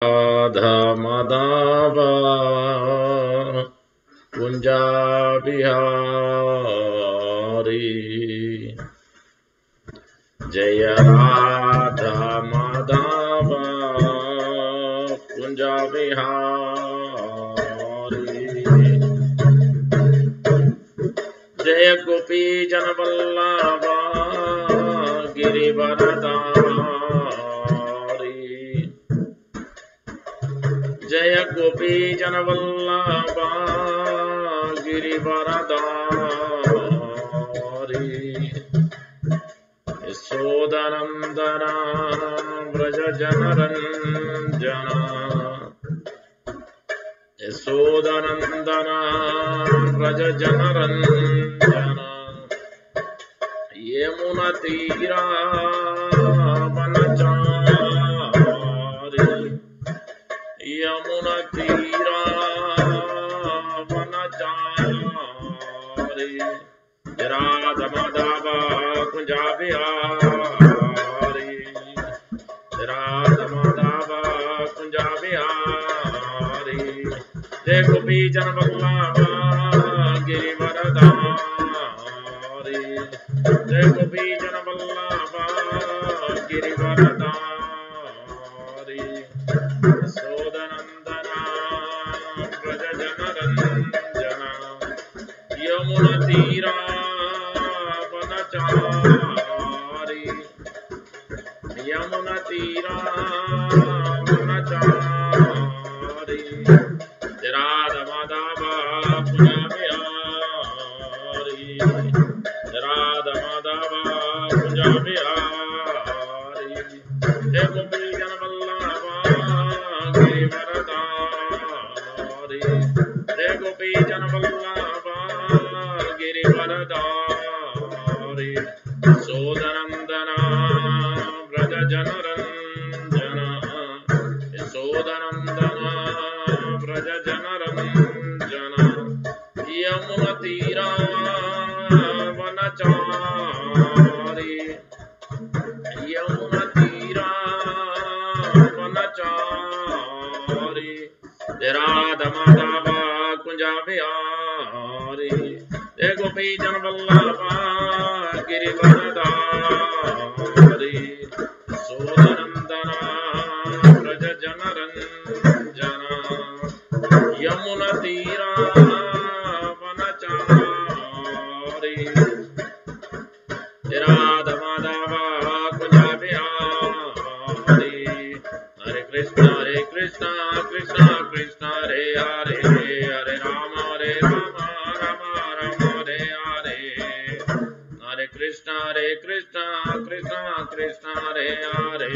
Radha Madhava Kunja Bihari Jaya Radha Madhava Kunja Bihari Jaya Gopi Janavallabha Girivaradari Jaya Gopi Janavallabha Girivaradari Yashodanandana Vraja Janaranjana Yashodanandana Vraja Janaranjana Yamuna Tira Vanachari Yamuna Tira Vanachari Radha Madhava Kunja Bihari Radha Madhava Kunja Bihari Jai Gopi Janavallabha Girivaradari Jai Gopi Janavallabha Girivaradari Sodanandana Vraja Janaranjana Yamuna Tira Vanachari Yamuna Tira Vanachari Radha Madhava Kunja Bihari Radha Madhava Kunja Bihari Jai Gopi Janavallabha Girivaradari Jai Gopi Janavallabha Girivaradari Sodanandana Vraja Janaranjana Sodanandana Vraja Janaranjana Yamuna Tira Vanachari Yamuna Tira Vanachari Radha Madhava Kunja Bihari Jai Gopi Janavallabha Girivaradari Sodanandana Vraja Janaranjana Yamuna Tira Vanachari Radha Madhava Kunja Bihari Hare Krishna Krishna Krishna Hare Hare Hare Rama Rama Rama Hare Hare Hare Krishna Krishna Krishna Hare Hare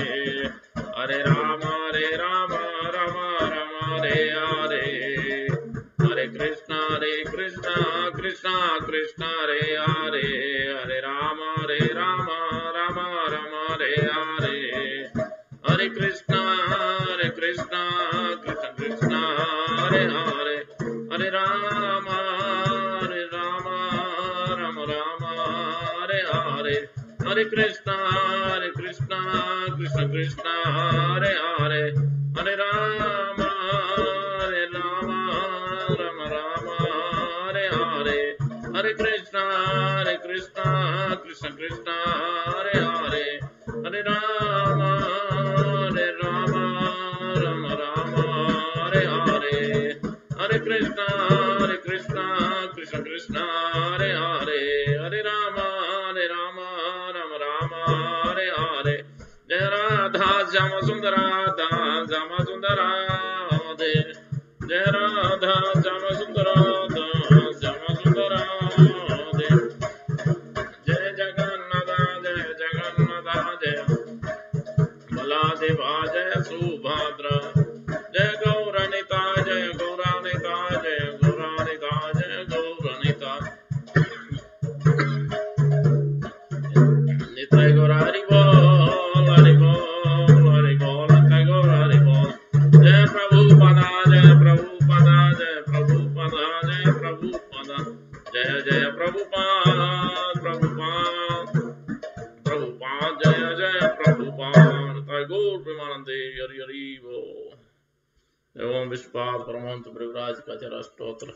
Hare Rama Rama Rama Hare Hare Hare Krishna Krishna Krishna Hare Hare Hare Rama Rama Hare Hare Hare Krishna Krishna Krishna Hare Hare Hare Rama Rama Hare Hare Hare Krishna Krishna Krishna Hare Hare Hare Rama Rama Hare Hare Hare Krishna Krishna Hare Hare Hare Rama Rama Hare Hare Hare Krishna Krishna Hare Hare Hare Rama Rama Hare Hare Jai Radha Jama Sundara Jama Sundara Jai Radha Jama Sundara Jama Sundara Jai Jagannatha Jai Baladeva Jai Subhadra Jai Gauranita Jai Gauranita Jai Gauranita Jai Gauranita Nitai Gaurari Bol Hari Bol Nitai Gaurari Bol Jai एवं विश्वपाद परमहंस परिव्राज का चरा स्तोत्र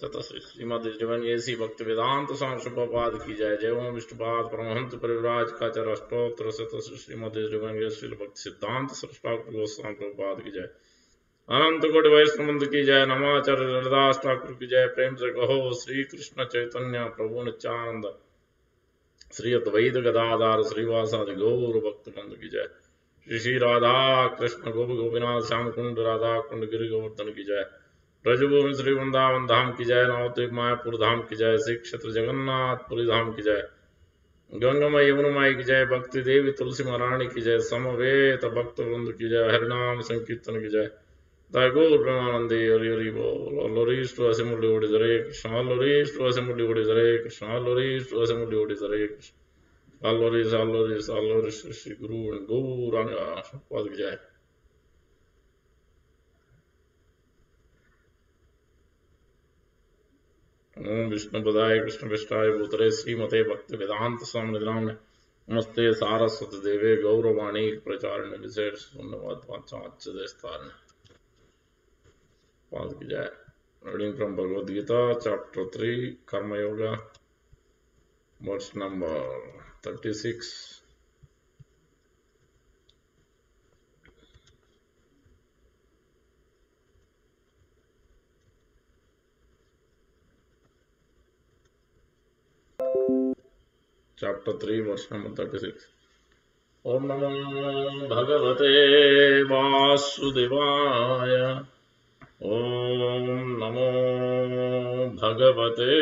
सतश्री श्रीमद जीवन AC भक्ति वेदांत स्वामी प्रभुपाद की जय। जय ओम विष्णुपाद परमहंस परिव्राज का चरा स्तोत्र सतश्री श्रीमद जीवन एसी भक्ति सिद्धांत सरस्वती गोस्वामी प्रभुपाद की जय। अनंत कोटि वैष्णव की जय। नमाचार्य हरिदास ठाकुर की जय। प्रेम से कहो श्री कृष्ण चैतन्य प्रभु नित्यानंद श्री अद्वैत गदाधर श्रीवासादि गौर भक्तवृंद की जय। श्री श्री राधा कृष्ण गोप गोपीनाथ श्याम कुंड राधा कुंड गिरि गोवर्धन की जय। ब्रजभूमि श्री वृंदावन धाम की जय। नवद्वीप मायापुर धाम की जय। श्री क्षेत्र जगन्नाथपुरी धाम की जय। गंगामय यमुनामय की जय। भक्ति देवी तुलसी महारानी की जय। समवेत भक्त वृंद की जय। हरिनाम संकीर्तन की जय। Tagore Premanande Hari Hari Bol. Lorish to Assembly Odi Hare Krishna. Lorish to Assembly Odi Hare Krishna. Lorish to Assembly Odi Hare Krishna. Lorish Shri Guru and Gauranga Pad ki jai. Om Vishnu Padaya Krishna Vishtaye Bhutare Srimate Bhakti Vedanta Swami Nidhamne Namaste Saraswati Deve Gauravani Pracharane Visesh Sunnavad Vachach Destarne Pad ki jai. Reading from Bhagavad Gita, chapter 3, Karma Yoga, verse number 36. Chapter 3, verse number 36. Om Namo Bhagavate Vasudevaya. Om Namo Bhagavate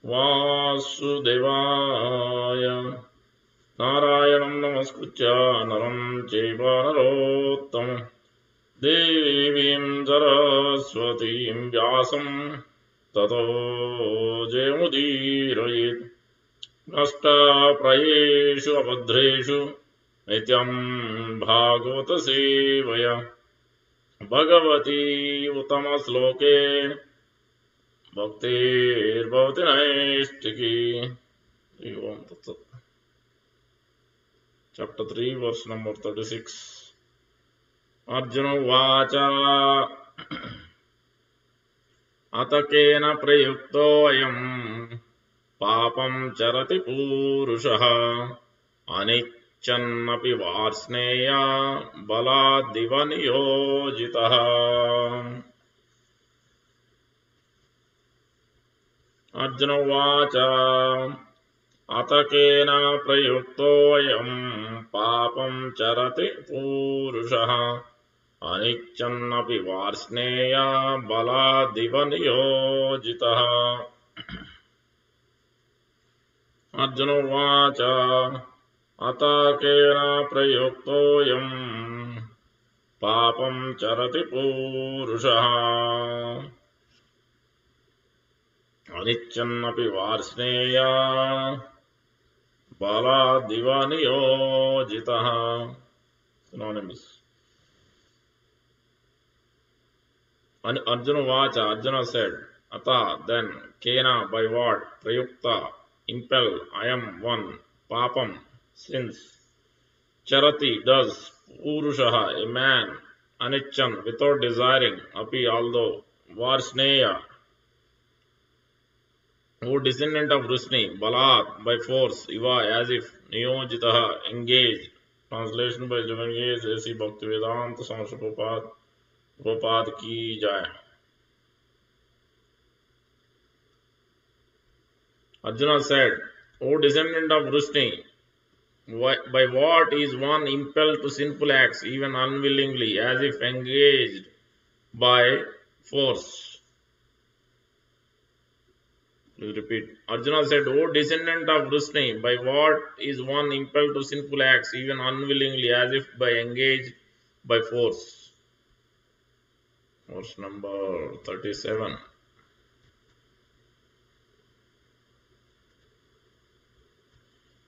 Vasudevaya. Narayanam Namaskritya Naram Chaiva Narottam Devim Saraswatim Vyasam Tato Jayamudirayit Nasta Prayeshu Abhadreshu Nityam Bhagavata Sevaya Bhagavati Uttama Sloke Bhaktir Bhavati Naistiki. Chapter 3, verse number 36. Arjuna Vacha Atakena Prayukto Ayam Papam Charati Purushaha Anichannapi Varsneya Baladivaniyo. Arjuna Vacha Atakena Prayuktoyam Papam Charati Purushaha Anichannapi Varsneya Baladivaniyo Jitaha. Arjuna Vacha Atakena Prayuktoyam Papam Charati Purushaha Anichannapi Varsneya Baladivaniyo Jitaha. Synonyms. Arjuna Vacha, Arjuna said, Ata, then, Kena, by what, Prayukta, impel, I am one, Papam, sins, Charati, does, Purushaha, a man, Anichan, without desiring, Api, although, Varsneya, O descendant of Vrishni, Balat, by force, Iva, as if, Niyojitaha, engaged. Translation by Javanese, A.C. Bhaktivedanta Swami Prabhupada ki jai. Arjuna said, O descendant of Vrishni, by what is one impelled to sinful acts, even unwillingly, as if engaged by force? Please repeat. Arjuna said, O descendant of Vrishni, by what is one impelled to sinful acts, even unwillingly, as if by engaged by force? Verse number 37.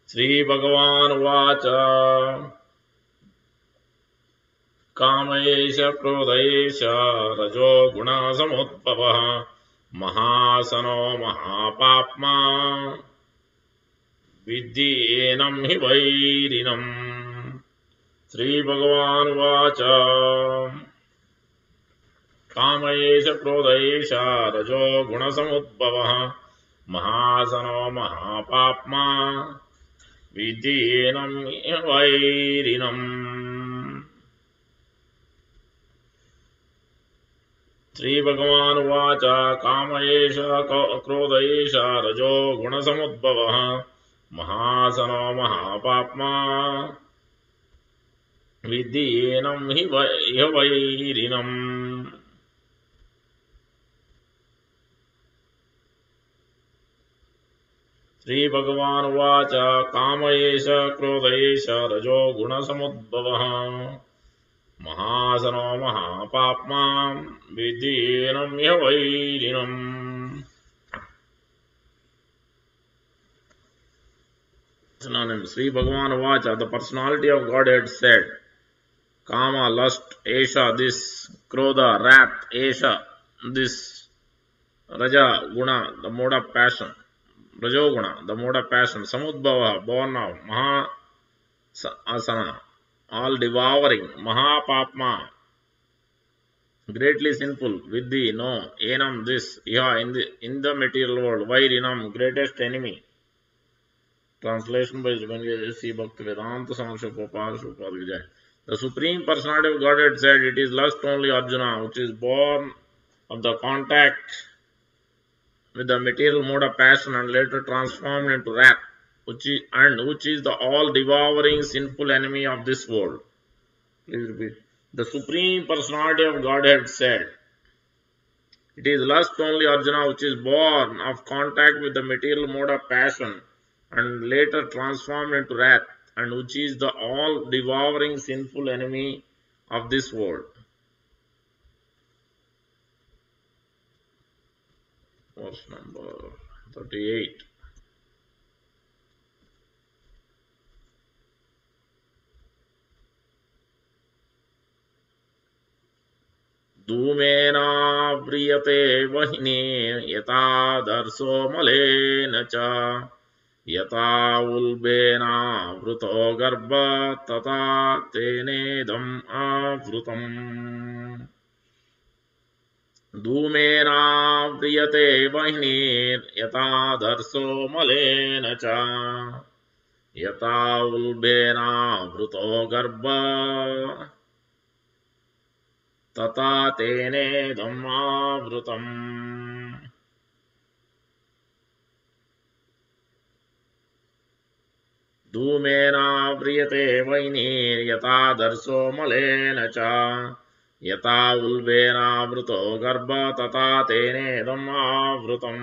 Sri Bhagavan Vacha Kamayesha Krodayesha Rajo Guna Samutpavaha Mahasano Mahapapma Vidhi Enam Hi Vairinam. Sri Bhagavan Vacha काम एष क्रोध एष रजो गुणसमुद्भवः महासनो महापाप्मा विधीनं वैरिणम्। श्रीभगवानुवाच काम एष क्रोध एष रजो गुणसमुद्भवः महासनो महापाप्मा विधीनं हि वैरिणम्। श्रीभगवानुवाच काम एष क्रोध एष रजो गुणसमुद्भवः महासनो महापाप्मा विधीनं हि वैरिणम्। Synonyms. Sri Bhagavan Vacha, the personality of Godhead said, Kama, lust, Esha, this, Krodha, wrath, Esha, this, Raja, Guna, the mode of passion, Rajoguna, the mode of passion, Samudbhava, born of, Maha Asana, all devouring, Mahapapma, greatly sinful, Vidhi, no, Enam, this, Iha, in the material world, Vairinam, greatest enemy. Translation by Yayati Bhaktivedanta Swami Prabhupada. The Supreme Personality of Godhead said, it is lust only, Arjuna, which is born of the contact with the material mode of passion and later transformed into wrath, which is the all-devouring sinful enemy of this world. Please repeat. The Supreme Personality of Godhead said, it is lust only, Arjuna, which is born of contact with the material mode of passion and later transformed into wrath, and which is the all-devouring sinful enemy of this world. Verse number 38. Dhumena vriyate vahine yata darso malena cha yata ulbena vruto garbha tata tenedam avrutam. Dhumena vriyate vahine yata darso malena cha yata ulbena vruto garbha tata tenedam avrutam. Dhumena vriyate vainir yata darso malena cha yata ulbena vruto garbha tata tenedam avrutam.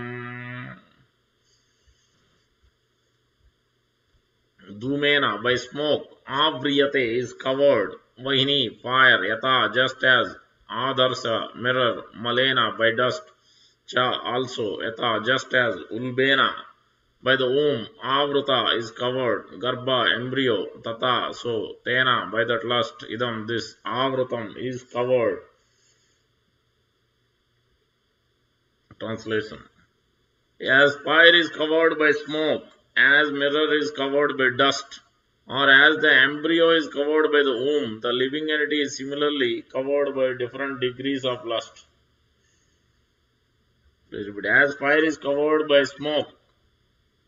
Dhumena, by smoke, avriyate is covered, vahini, fire, yata, just as, adarsa, mirror, malena, by dust, cha, also, yata, just as, ulbena, by the womb, avruta is covered, garbha, embryo, tata, so, tena, by that lust, idam, this, avrutam is covered. Translation. As fire is covered by smoke, as mirror is covered by dust, or as the embryo is covered by the womb, the living entity is similarly covered by different degrees of lust. As fire is covered by smoke,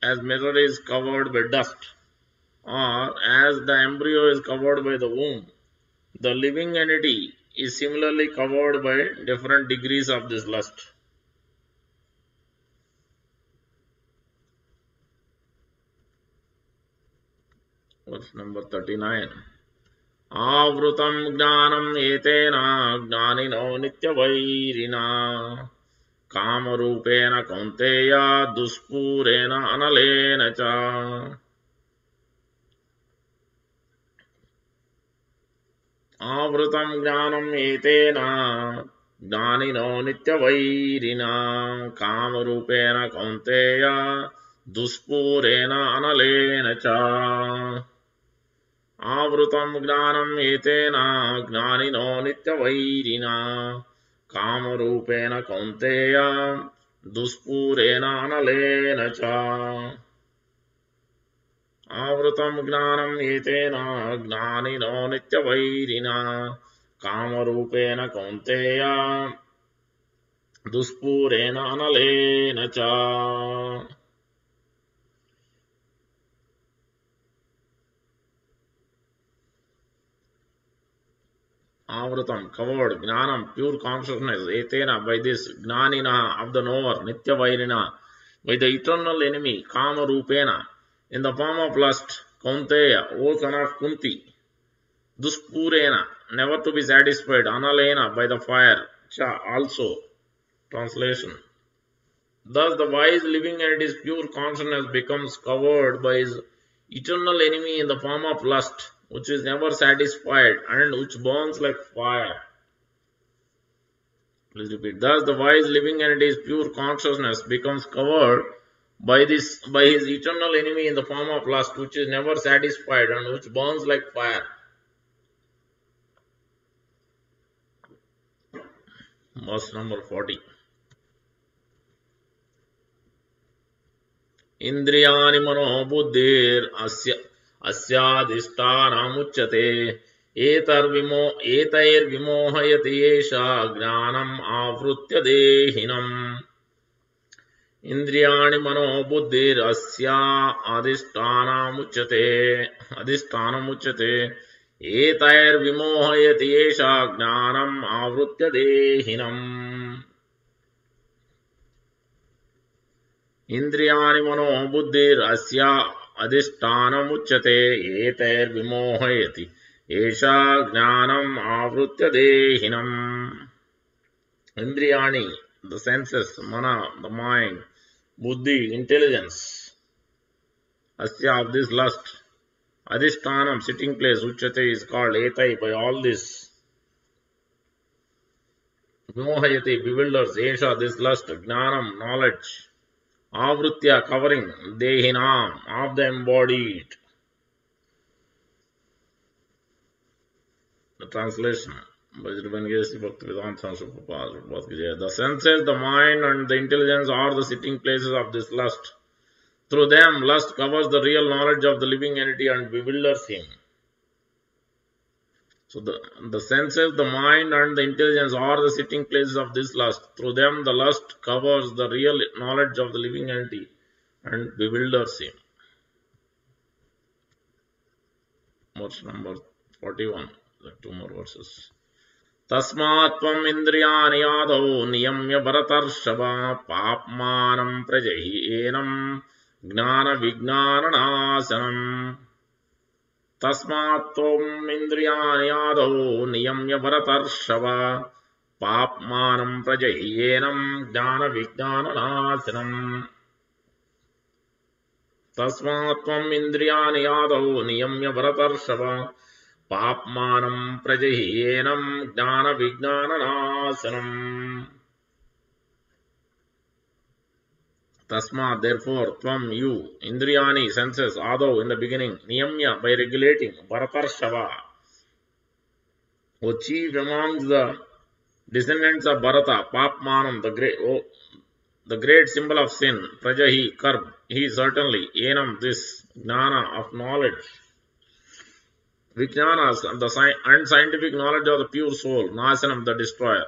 as mirror is covered by dust, or as the embryo is covered by the womb, the living entity is similarly covered by different degrees of this lust. Verse number 39. Avrutam jnanam etena jnanino nityavairina kamarupena kaunteya duspurena analena cha. Avrutam jnanam etena jnanino nityavairina kamarupena kaunteya duspurena analena cha. Avrutam jnanam etena jnanino nityavairina kamarupena kaunteya duspurena analena cha. Avrutam jnanam etena jnanino nityavairina kamarupena kaunteya दुष्पूरेण अनलेन च Avratam, covered, Jnanam, pure consciousness, Etena, by this, Gnanina, of the knower, Nitya Vairina, by the eternal enemy, Kama Rupena, in the form of lust, Kaunteya, O son of Kunti, Duspurena, never to be satisfied, Analena, by the fire, Cha, also. Translation. Thus, the wise living entity's pure consciousness becomes covered by his eternal enemy in the form of lust, which is never satisfied and which burns like fire. Please repeat. Thus, the wise living entity's pure consciousness becomes covered by his eternal enemy in the form of lust, which is never satisfied and which burns like fire. Verse number 40. Indriyani mano buddhir asyaadhishthanamuchyate etair vimohayati esha jnanam avrutya dehinam. Indriyani mano buddhir adhisthanamuchyate etair vimohayati esha jnanam avrutya dehinam. Indriyani mano buddhir asya adhisthanamuchyate etair vimohayati esha jnanam avrutya dehinam. Indriyani, the senses, mana, the mind, buddhi, intelligence, asya, of this lust, adhishthanam, sitting place, uchyate, is called etai, by all this. Vimohayati, bewilders, esha, this lust, jnanam, knowledge, avrutya, covering, dehinam, of the embodied. The translation. The senses, the mind, and the intelligence are the sitting places of this lust. Through them, lust covers the real knowledge of the living entity and bewilders him. So the senses, the mind, and the intelligence are the sitting places of this lust. Through them, the lust covers the real knowledge of the living entity and bewilders him. Verse number 41. Two more verses. Tasmat tvam indriyani yadau niyamya bharatarshava papmanam prajahi enam gnana vijnananasanam. Tasmat tvam indriyani yadau niyamya bharatarshava papmanam prajahi enam gnana vijnananasanam. Tasmat tvam indriyani yadau niyamya bharatarshava papmanam prajahiyenam jnana vijnananasanam. Tasma, therefore, tvam, you, indriyani, senses, adau, in the beginning, niyamya, by regulating, bharatarshava, O chief among the descendants of Bharata, papmanam, the great symbol of sin, prajahi, curb, he certainly, enam, this, jnana, of knowledge, Vijnanas, the unscientific knowledge of the pure soul, Nasanam, the destroyer.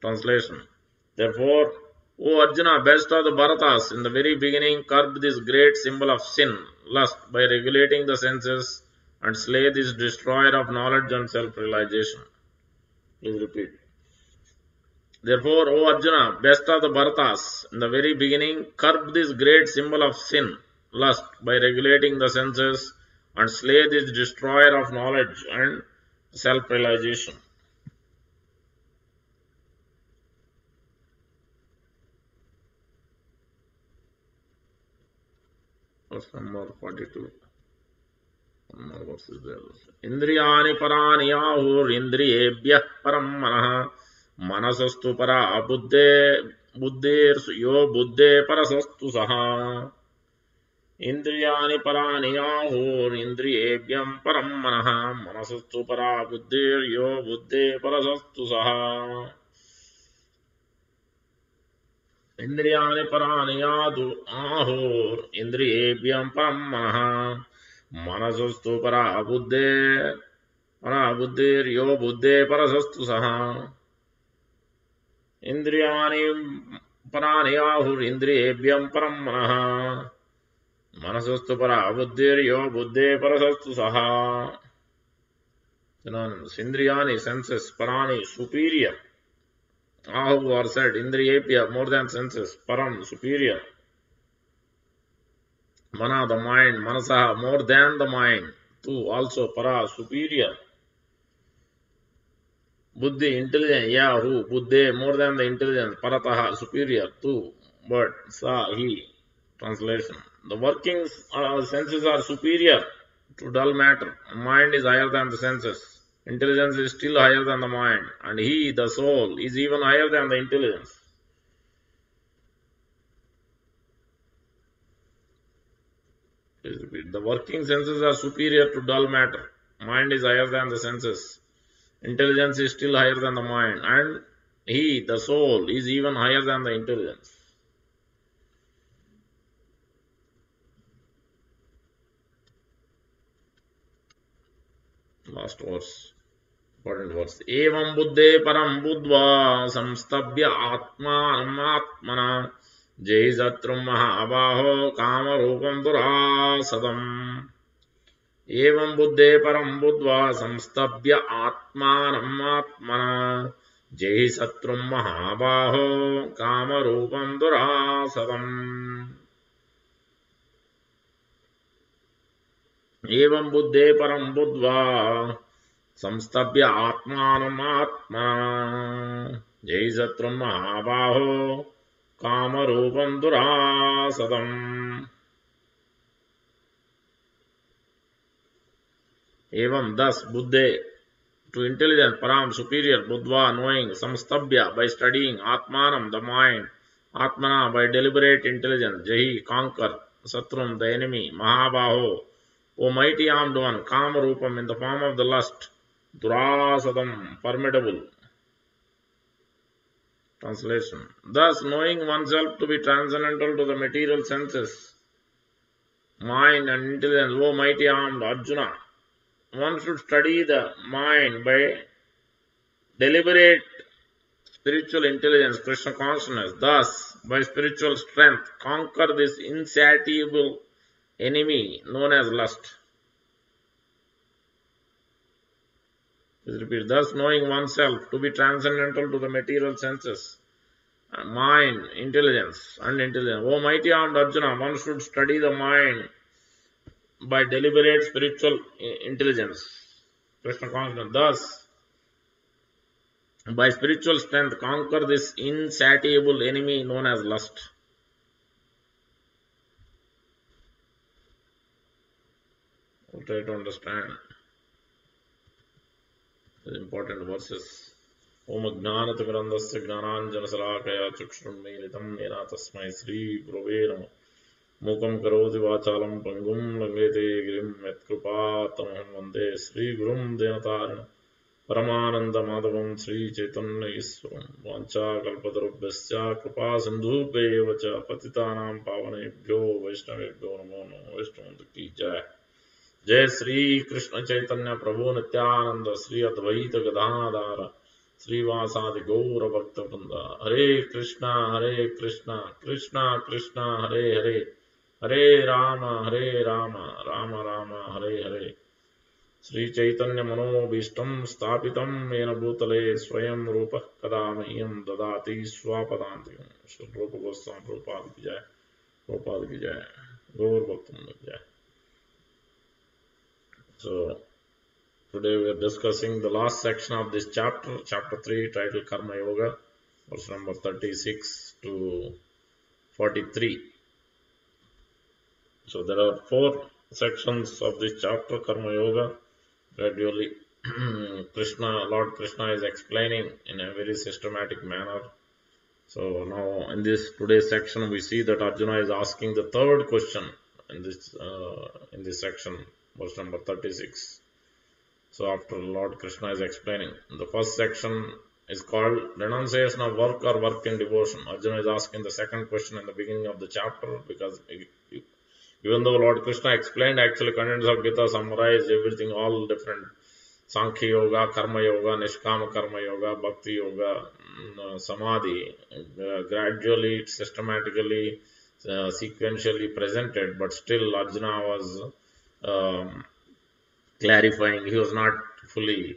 Translation. Therefore, O Arjuna, best of the Bharatas, in the very beginning, curb this great symbol of sin, lust, by regulating the senses, and slay this destroyer of knowledge and self-realization. Please repeat. Therefore, O Arjuna, best of the Bharatas, in the very beginning, curb this great symbol of sin, lust, by regulating the senses, and slay this destroyer of knowledge and self-realization. Verse number 42. One more verse is there. Indriyani parani ahur indriyebhyah param manah manasastu para buddhir yo buddhe parasastu saha. Indriyani parani ahur indriyebhyam param manah manasastu para buddhir yo buddhe parasastu saha. Indriyani parani ahur indriyebhyam param manah manasastu para buddhir yo buddhe parasastu saha. Indriyani parani ahur indriyebhyam param manah. Manasastu para buddhiryo buddhe parasastu saha. Synonyms. Indriyani, senses, parani, superior. Ahu or said, indriyebhya, more than senses, param, superior. Mana, the mind, manasaha, more than the mind. Tu, also, para, superior. Buddhi, intelligence, yeah, who, buddhe, more than the intelligence, parataha, superior, tu, but, sa, he. Translation. The workings senses are superior to dull matter. Mind is higher than the senses. Intelligence is still higher than the mind. And he, the soul, is even higher than the intelligence. Please repeat. The working senses are superior to dull matter. Mind is higher than the senses. Intelligence is still higher than the mind. And he, the soul, is even higher than the intelligence. Last verse. Important verse. Evam buddhe param buddva samstabhya atmanam atmana jai satrum mahabaho kama rupam durasadam. Evam buddhe param buddva samstabhya atmanam atmana jai satrum mahabaho kama rupam durasadam. Evam buddhe param buddva संस्तभ्य आत्मात्मा जय शत्रु महाबाहो काम रूपम दुरासदम. Evam, thus, buddhe, to intelligence, param, superior, buddha, knowing, samstabhya, by studying, atmanam, the mind, atmana, by deliberate intelligence, jahi, conquer, satrum, the enemy, mahabaho, O mighty armed one, kama rupam, in the form of the lust, durasadam, formidable. Translation. Thus, knowing oneself to be transcendental to the material senses, mind and intelligence, O mighty armed Arjuna, one should study the mind by deliberate spiritual intelligence, Krishna consciousness. Thus, by spiritual strength, conquer this insatiable enemy known as lust. Please repeat. Thus, knowing oneself to be transcendental to the material senses, mind, intelligence, and intelligence. O mighty armed Arjuna, one should study the mind by deliberate spiritual intelligence, Krishna consciousness. Thus, by spiritual strength, conquer this insatiable enemy known as lust. We'll try to understand the important verses. Om Ajnanatimirandasya Gnananjanasalakaya Chakshurunmilitam Yena Tasmai Sri Gurave Namaha. Mukam Karoti Vachalam Pangum Langete Girim Yatkrupatamaham Vande Sri Gurum Denatarina Paramananda Madhavam Sri Chaitanya Iswaram Vancha Kalpatarubhyascha Kripa Sindhubhya Vacha Patitanam Pavanebhyo Vaishnavebhyo Namo Namo Vaishnavanta Ki Jai. Jai Sri Krishna Chaitanya Prabhu Nityananda Sri Advaita Gadadhara Sri Vasadi Gaura Bhakta Vrinda. Hare Krishna Krishna Krishna Hare Hare Hare Rama Rama Rama Hare Hare. Sri Chaitanya Manobhishtam Stapitam Yena Bhutale Swayam Rupa Kadamahyam Dadati Swapadantikam. Shri Rupa Goswami Prabhupada Ki Jai. Prabhupada Ki Jai. Gaur Bhakta Vrinda Ki Jai. So, today we are discussing the last section of this chapter, chapter 3, titled Karma Yoga, verse number 36 to 43. So, there are 4 sections of this chapter, Karma Yoga. Gradually, Lord Krishna is explaining in a very systematic manner. So, now in this today's section, we see that Arjuna is asking the third question in this section, verse number 36. So after Lord Krishna is explaining, the first section is called renunciation of work or work in devotion. Arjuna is asking the second question in the beginning of the chapter, because even though Lord Krishna explained actually contents of Gita, summarized everything, all different Sankhya Yoga, Karma Yoga, Nishkama Karma Yoga, Bhakti Yoga, Samadhi, gradually, systematically, sequentially presented, but still Arjuna was clarifying. He was not fully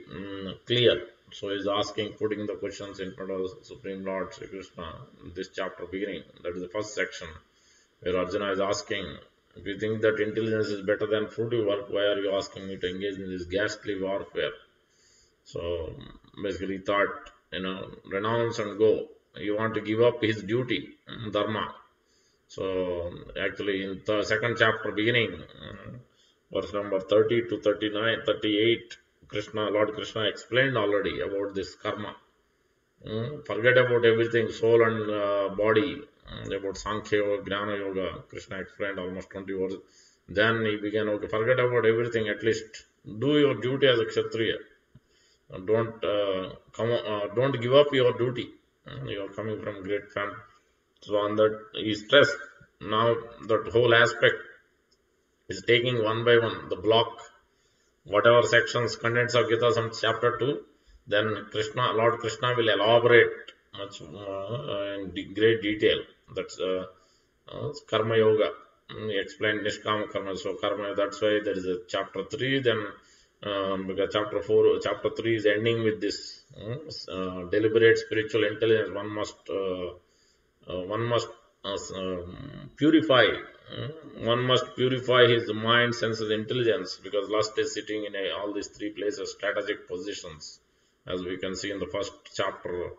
clear. So he's asking, putting the questions in front of Supreme Lord Sri Krishna. This chapter beginning, that is the first section, where Arjuna is asking, if you think that intelligence is better than fruity work, why are you asking me to engage in this ghastly warfare? So basically, he thought, renounce and go. You want to give up his duty, dharma. So actually, in the second chapter beginning, verse number 30 to 39, 38, Lord Krishna explained already about this karma. Forget about everything, soul and body, about Sankhya Yoga, Jnana Yoga. Krishna explained almost 20 words. Then he began, okay, forget about everything, at least do your duty as a Kshatriya. Don't give up your duty. You are coming from great family. So on that, he stressed. Now that whole aspect is taking one by one, the block, whatever sections, contents of Gita, some chapter 2, then Lord Krishna will elaborate much in great detail. That's Karma Yoga. He explained Nishkama Karma. So Karma, that's why there is a chapter 3, then because chapter 3 is ending with this deliberate spiritual intelligence. One must purify. One must purify his mind, senses, intelligence, because lust is sitting in all these three places, strategic positions, as we can see in the first chapter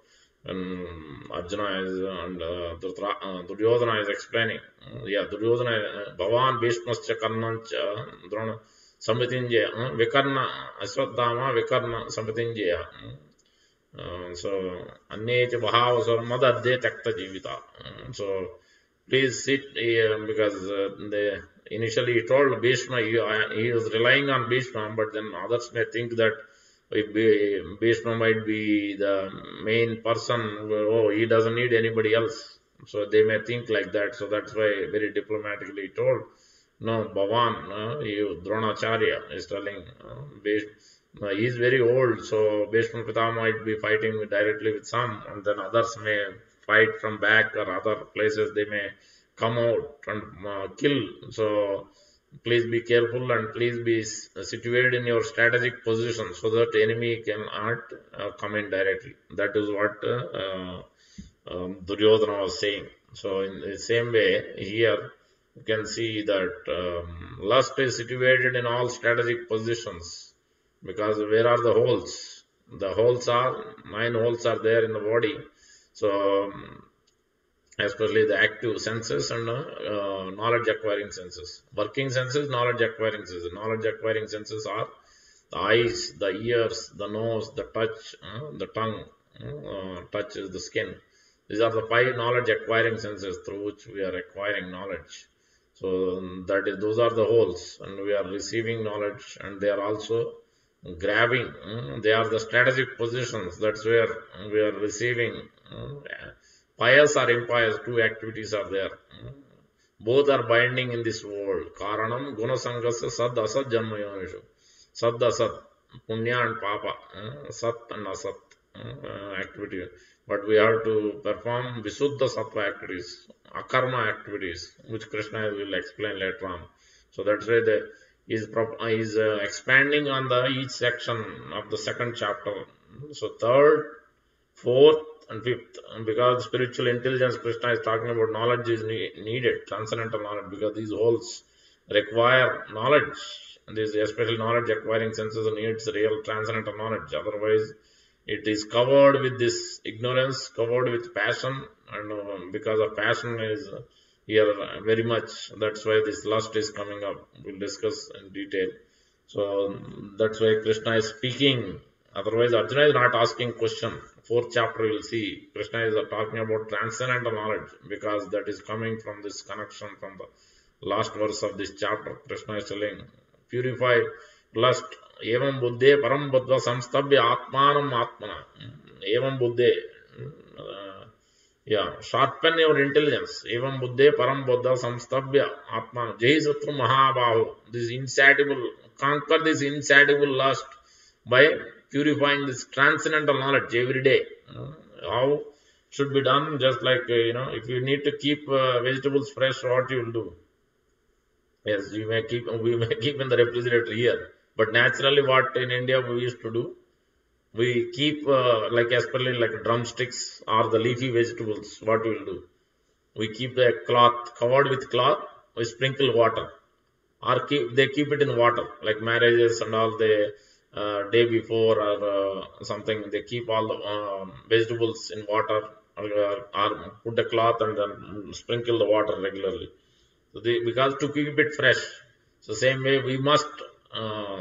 when Arjuna is and Duryodhana is explaining. Duryodhana, Bhavan Bhishmascha Karnancha Drona Samitinjaya, Vikarna Aswadhama Vikarna Samitinjaya. So Annecha Bhav Madadde Takta Jivita. So please sit here, because initially he told Bhishma, he was relying on Bhishma, but then others may think that Bhishma might be the main person, he doesn't need anybody else. So they may think like that. So that's why very diplomatically he told, no, Bhavan, Dronacharya is telling Bhishma. He is very old, so Bhishma Pitama might be fighting directly with some, and then others may fight from back or other places. They may come out and kill. So please be careful and please be situated in your strategic position so that the enemy cannot come in directly. That is what Duryodhana was saying. So in the same way, here you can see that lust is situated in all strategic positions. Because where are the holes? The holes are, 9 holes are there in the body. So, especially the active senses and knowledge acquiring senses. Working senses, knowledge acquiring senses. Knowledge acquiring senses are the eyes, the ears, the nose, the touch, the tongue. Touch is the skin. These are the 5 knowledge acquiring senses through which we are acquiring knowledge. So, those are the holes, and we are receiving knowledge, and they are also grabbing. They are the strategic positions. That's where we are receiving. Pious or impious, 2 activities are there. Both are binding in this world. Karanam gunasangasya sad asad janmayonishu. Sad asad, punya and papa, sat and asat activity. But we have to perform visuddha sattva activities, akarma activities, which Krishna will explain later on. So that's why is expanding on each section of the second chapter. So third, fourth, and fifth, and because spiritual intelligence, Krishna is talking about knowledge is needed, transcendental knowledge, because these holes require knowledge, and this especially knowledge acquiring senses needs real transcendental knowledge. Otherwise, it is covered with this ignorance, covered with passion, and because of passion is here very much. That's why this lust is coming up. We'll discuss in detail. So that's why Krishna is speaking. Otherwise, Arjuna is not asking question. 4th chapter, you will see Krishna is talking about transcendental knowledge, because that is coming from this connection from the last verse of this chapter. Krishna is telling, purify lust. Evam buddhe param buddha samstabhya atmanam atmana. Evam buddhe. Sharpen your intelligence. Evam buddhe param buddha samstabhya atmana. Jai satru mahabahu. This insatiable, conquer this insatiable lust. by purifying this transcendental knowledge every day. How should be done? Just like, if you need to keep vegetables fresh, what you will do? Yes, we may keep in the refrigerator here. But naturally, what in India we used to do, we keep like especially like drumsticks or the leafy vegetables. What we will do? We keep the cloth covered with cloth. We sprinkle water, or they keep it in water, like marriages and all. The day before or something, they keep all the vegetables in water, or put the cloth and then sprinkle the water regularly. So because to keep it fresh. So same way we must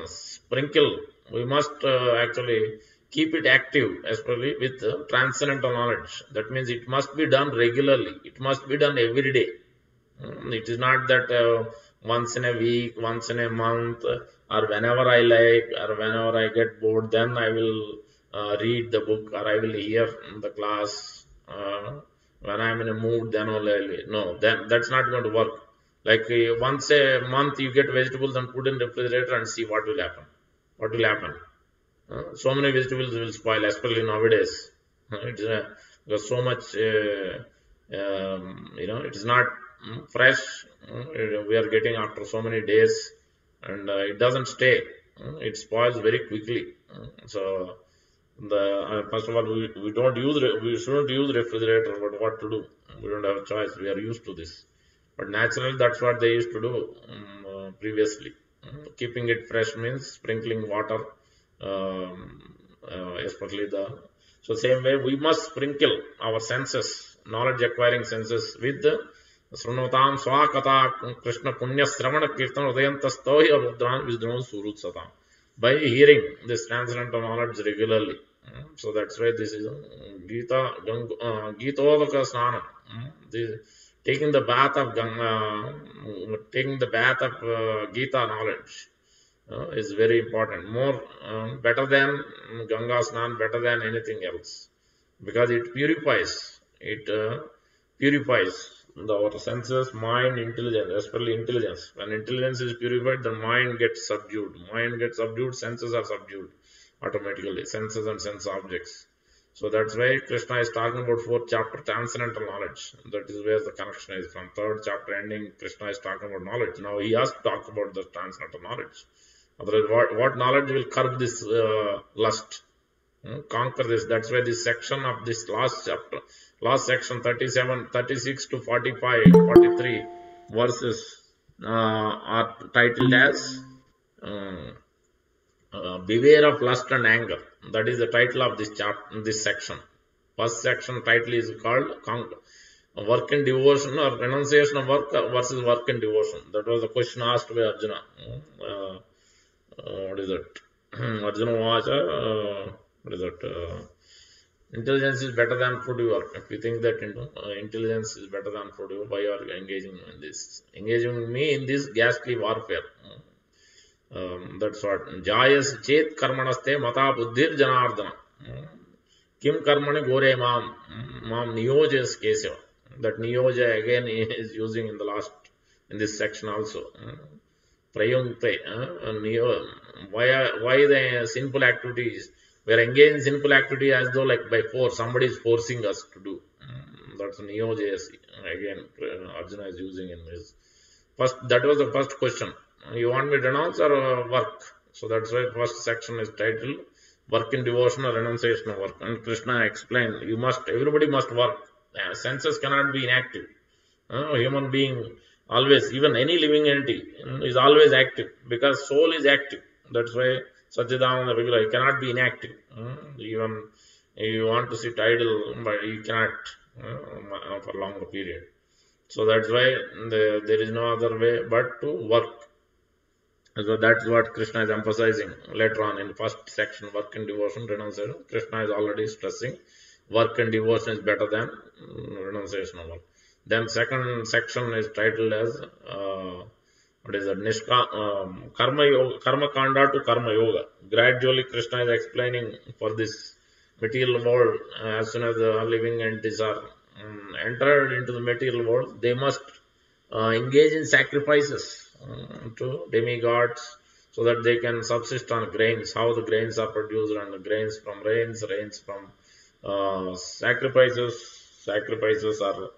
sprinkle, we must actually keep it active, especially with transcendental knowledge. That means it must be done regularly. It must be done every day. It is not that once in a week, once in a month, or whenever I like, or whenever I get bored, then I will read the book, or I will hear the class. When I am in a mood, then only I will. No, then that's not going to work. Like once a month, you get vegetables and put in the refrigerator and see what will happen. What will happen? So many vegetables will spoil, especially nowadays. It's because so much, it is not fresh. We are getting after so many days, and it doesn't stay. It spoils very quickly. So the first of all, we don't use we shouldn't use refrigerator. But what to do? We don't have a choice. We are used to this. But naturally, that's what they used to do previously. Keeping it fresh means sprinkling water, especially the. So same way, we must sprinkle our senses, knowledge acquiring senses, with the Srunotam Swakata Krishna Punya Sravana Kirtan Udayantastoya Rudran Visdran Surutsatam. By hearing this transcendental knowledge regularly. So that's why this is Gita, Gitodaka Snanam. Taking the bath of Gita knowledge is very important. More better than Ganga Snan, better than anything else, because it purifies. It purifies our senses, mind, intelligence, especially intelligence. When intelligence is purified, the mind gets subdued. Mind gets subdued, senses are subdued automatically. Senses and sense objects. So that's why Krishna is talking about fourth chapter, transcendental knowledge. That is where the connection is from. Third chapter ending, Krishna is talking about knowledge. Now he has to talk about the transcendental knowledge. Otherwise, what knowledge will curb this lust? Conquer this. That's why this section of this last chapter, last section 37, 36 to 45, 43 verses are titled as Beware of Lust and Anger. That is the title of this chapter, this section. First section title is called Work and Devotion, or Renunciation of Work versus Work and Devotion. That was the question asked by Arjuna. What is it? Arjuna Vacha, what is it? Intelligence is better than food work. If you think that intelligence is better than food work, why are you engaging in this? Engaging me in this ghastly warfare. That's what. Jayas chet karmanaste mata buddhir janardana. Kim karmane gore mam niyojas kesava. That niyoja again is using in the last, in this section also. Prayunkte. Why the sinful activities? We are engaged in sinful activity as though like by force. Somebody is forcing us to do. That's niyojas. Again, Arjuna is using in his first. That was the first question. You want me to renounce or work? So that's why first section is titled Work in Devotion or Renunciation of Work. And Krishna explained, everybody must work. Senses cannot be inactive. Human being always, even any living entity is always active, because soul is active. That's why Satchidananda Vigila cannot be inactive. Even if you want to sit idle, but you cannot for a longer period. So that's why there is no other way but to work. So that's what Krishna is emphasizing later on in first section, work and devotion, renunciation. Krishna is already stressing work and devotion is better than renunciation of work. Then second section is titled as what is it? Karma Kanda to Karma Yoga. Gradually Krishna is explaining for this material world. As soon as the living entities are entered into the material world, they must engage in sacrifices to demigods, so that they can subsist on grains, how the grains are produced, and the grains from rains, rains from sacrifices. Sacrifices are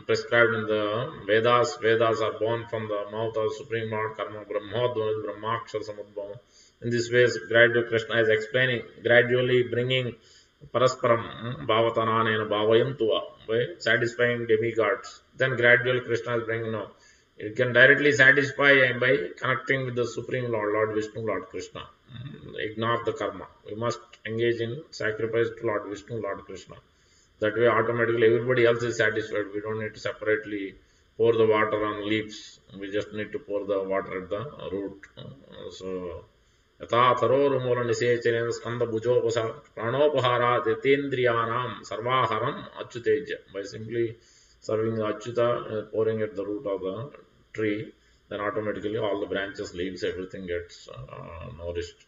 prescribed in the Vedas. Vedas are born from the mouth of Supreme Lord Karma Brahmodvanit Brahmakshar Samudbhavam. In this way, gradually Krishna is explaining, gradually bringing Parasparam Bhavatananena Bhavayantua by satisfying demigods. Then gradually Krishna is bringing, no, it can directly satisfy by connecting with the Supreme Lord, Lord Vishnu, Lord Krishna. Ignore the karma. We must engage in sacrifice to Lord Vishnu, Lord Krishna. That way, automatically, everybody else is satisfied. We don't need to separately pour the water on leaves. We just need to pour the water at the root. So, yatha tharorumula nisechanena skanda bhujopasa pranopahara tetendriyanam sarvaharam achyuteja. By simply serving the achyuta, pouring at the root of the tree, then automatically all the branches, leaves, everything gets nourished.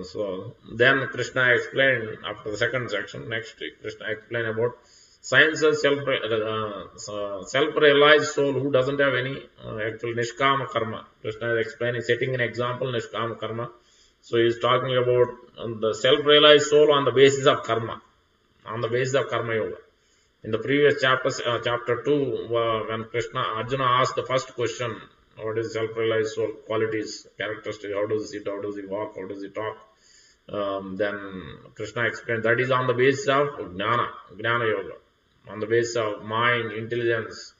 So then Krishna explained after the second section. Next, Krishna explained about science as self-realized soul who doesn't have any actual nishkama karma. Krishna is explaining, setting an example, nishkama karma. So he is talking about the self-realized soul on the basis of karma, on the basis of karma yoga. In the previous chapters, chapter 2, when Arjuna asked the first question, what is self-realized soul, qualities, characteristics, how does he sit, how does he walk, how does he talk? Then Krishna explained that is on the basis of jnana yoga, on the basis of mind, intelligence,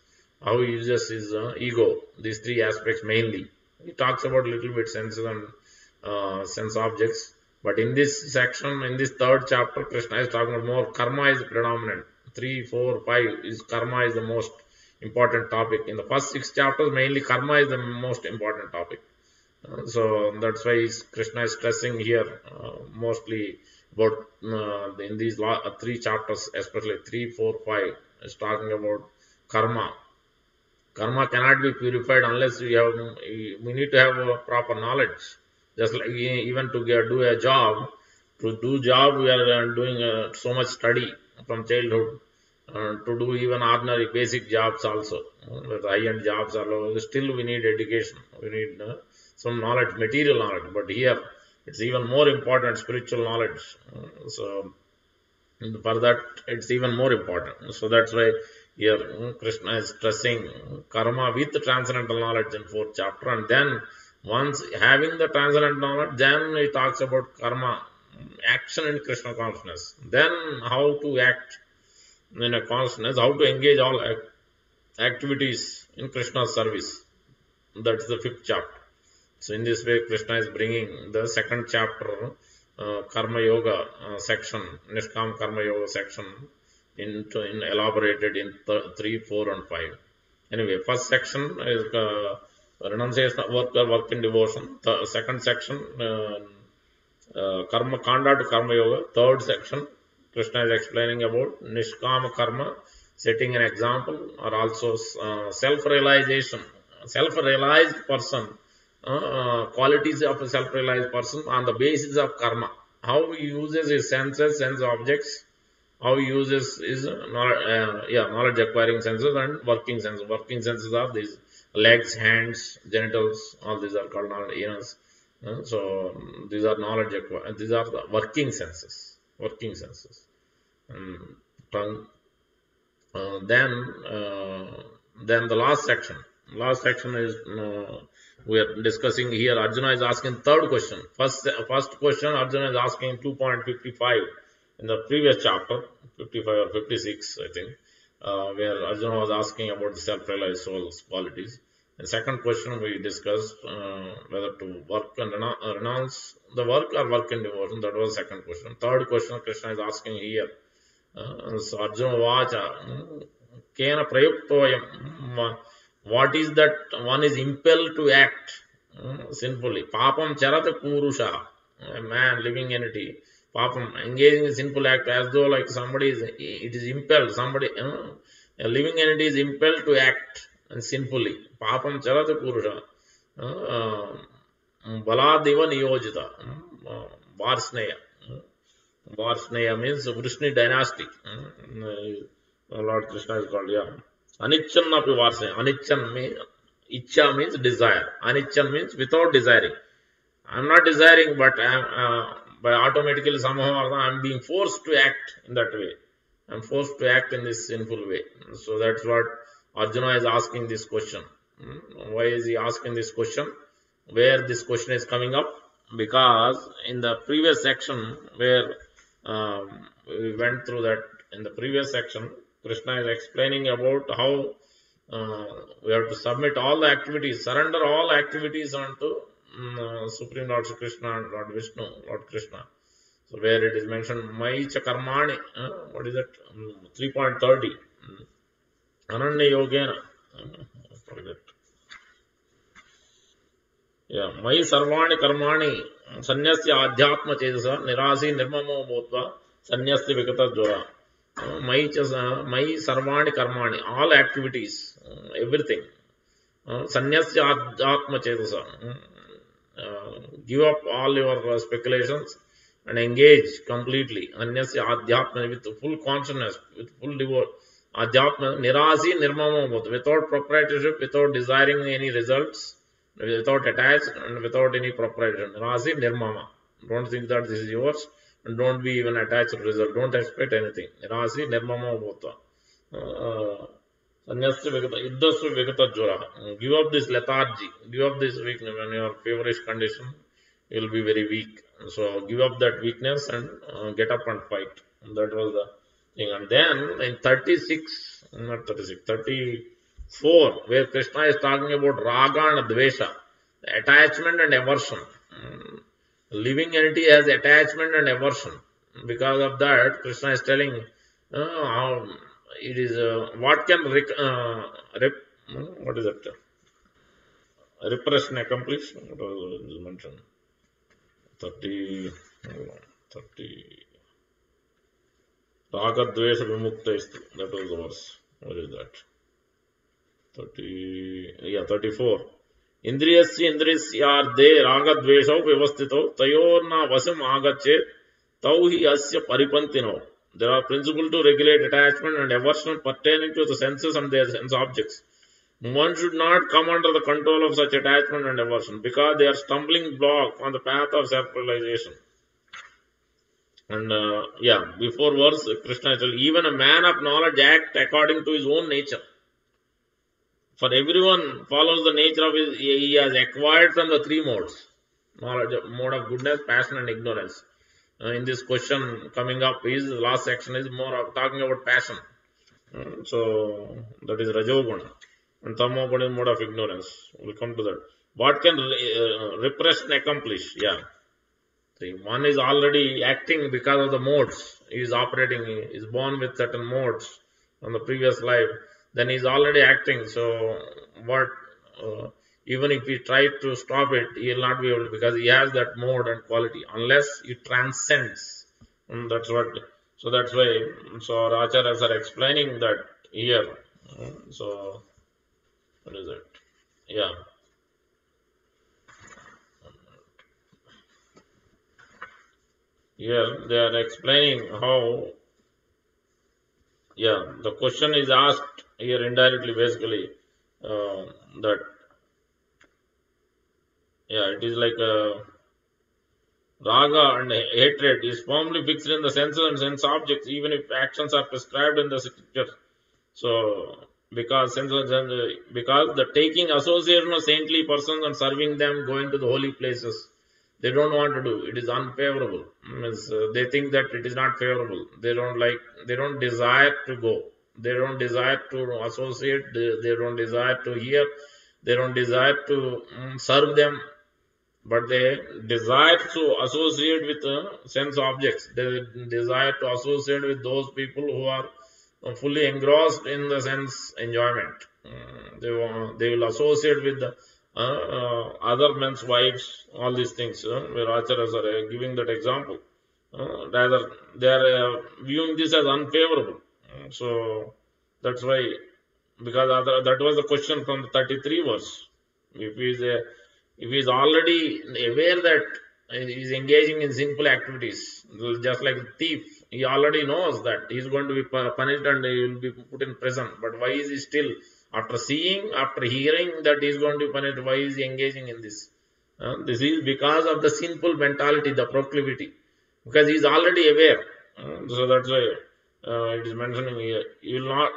how he uses his ego, these three aspects mainly. He talks about a little bit senses and sense objects. But in this section, in this third chapter, Krishna is talking about more karma is predominant. 3, 4, 5 is karma is the most important topic. In the first 6 chapters, mainly karma is the most important topic. So that's why Krishna is stressing here mostly about in these 3 chapters, especially 3, 4, 5, is talking about karma. Karma cannot be purified unless we need to have a proper knowledge. Just like even to do a job, to do job we are doing so much study from childhood. To do even ordinary basic jobs also, the high-end jobs are low, still we need education, we need some knowledge, material knowledge, but here it's even more important, spiritual knowledge. So for that it's even more important. So that's why here Krishna is stressing karma with transcendental knowledge in 4th chapter, and then once having the transcendental knowledge, then he talks about karma, action in Krishna consciousness, then how to act in a consciousness, how to engage all activities in Krishna's service. That's the 5th chapter. So in this way, Krishna is bringing the 2nd chapter, Karma Yoga section, Nishkam Karma Yoga section, elaborated in 3, 4 and 5. Anyway, first section is renunciation of work in devotion. The second section, Karma Kanda to Karma Yoga. Third section, Krishna is explaining about Nishkama Karma, setting an example, or also self-realization, self-realized person, qualities of a self-realized person on the basis of karma. How he uses his senses, sense objects, how he uses his knowledge acquiring senses and working senses. Working senses are these legs, hands, genitals, all these are called knowledge. So these are knowledge acquiring, these are the working senses. Working senses. Tongue. Then the last section. Last section is we are discussing here. Arjuna is asking third question. First question Arjuna is asking 2.55 in the previous chapter, 55 or 56, I think, where Arjuna was asking about the self-realized soul's qualities. The second question we discussed whether to work and renounce the work or work in devotion. That was the second question. Third question Krishna is asking here. So Arjuna Vacha Kena Prayuktoyam. What is that one is impelled to act sinfully? Papam Charata Purusha, a man, living entity. Papam, engaging in sinful act as though like somebody is, it is impelled, somebody, a living entity is impelled to act sinfully. Papam Charata Purusha. Baladeva Niyojita. Varsneya. Varsneya means Vrishni dynasty. Lord Krishna is called, yeah. Anichan api Varsneya. Anichan means Ichcha means desire. Aniccha means without desiring. I'm not desiring, but by automatically somehow or other, I'm being forced to act in that way. I'm forced to act in this sinful way. So that's what Arjuna is asking this question. Why is he asking this question? Where this question is coming up? Because in the previous section, where we went through that, in the previous section, Krishna is explaining about how we have to submit all the activities, surrender all activities onto Supreme Lord Shri Krishna and Lord Vishnu, Lord Krishna. So where it is mentioned, Maicha Karmani, what is that? 3.30. Ananya Yogena. What is that? Yeah, Mai Sarvani Karmani, Sanyasya Adhyatma Chedasa, Nirasi Nirmamo Bhutva, Sanyasya Vikata Jvara. Mai Sarvani Karmani, all activities, everything. Sanyasya Adhyatma Chedasa. Give up all your speculations and engage completely. Anyasya Adhyatma, with full consciousness, with full devote. Adhyatma, Nirasi Nirmama Bhut, without proprietorship, without desiring any results, without attached and without any proprietorship. Nirasi Nirmama. Don't think that this is yours and don't be even attached to result. Don't expect anything. Nirasi Nirmama Bhut. Sanyasya Vigata, Yuddhasya Vigata Jvara. Give up this lethargy, give up this weakness. When you are feverish condition, you will be very weak. So give up that weakness and get up and fight. And that was the thing. And then in 36, not 36, 34, where Krishna is talking about Raga and Dvesha, attachment and aversion. Living entity has attachment and aversion. Because of that, Krishna is telling how it is what can what is that? Repression accomplish? What was mentioned? 30, 30. Raga Dvesha Vimukta is that was the verse. What is that? 30, yeah, 34. Indriyasya Indriyasyarde Raga Dvesha Vyavastito Tayorna Vasam Agachet Tauhi Asya Paripantino. There are principles to regulate attachment and aversion pertaining to the senses and their sense objects. One should not come under the control of such attachment and aversion because they are stumbling block on the path of self-realization. And before verse, Krishna said, even a man of knowledge act according to his own nature. For everyone follows the nature of his, he has acquired from the three modes. Knowledge, mode of goodness, passion and ignorance. In this question coming up, the last section is more of talking about passion. So that is Rajoguna. And Tamoguna is mode of ignorance. We'll come to that. What can repression accomplish? Yeah. See, one is already acting because of the modes. He is operating, he is born with certain modes from the previous life. Then he is already acting. So what even if he tried to stop it, he will not be able to, because he has that mode and quality, unless it transcends. That's what. So that's why. So our acharyas are explaining that here. So what is it? Yeah. Here they are explaining how. Yeah, the question is asked here indirectly, basically that. Yeah, it is like raga and hatred is firmly fixed in the senses and sense objects, even if actions are prescribed in the scripture. So, because the taking association of saintly persons and serving them, going to the holy places, they don't want to do. It is unfavorable. They think that it is not favorable. They don't like. They don't desire to go. They don't desire to associate. They don't desire to hear. They don't desire to serve them. But they desire to associate with sense objects. They desire to associate with those people who are fully engrossed in the sense enjoyment. They will associate with the other men's wives, all these things, where acharyas are giving that example. Rather, they are viewing this as unfavorable. So that's why, because that was the question from the 33 verse. If he is already aware that he is engaging in sinful activities, just like a thief, he already knows that he is going to be punished and he will be put in prison. But why is he still After seeing, after hearing that he is going to be punished, why is he engaging in this? This is because of the sinful mentality, the proclivity, because he is already aware. So that's why it is mentioning here. You will not,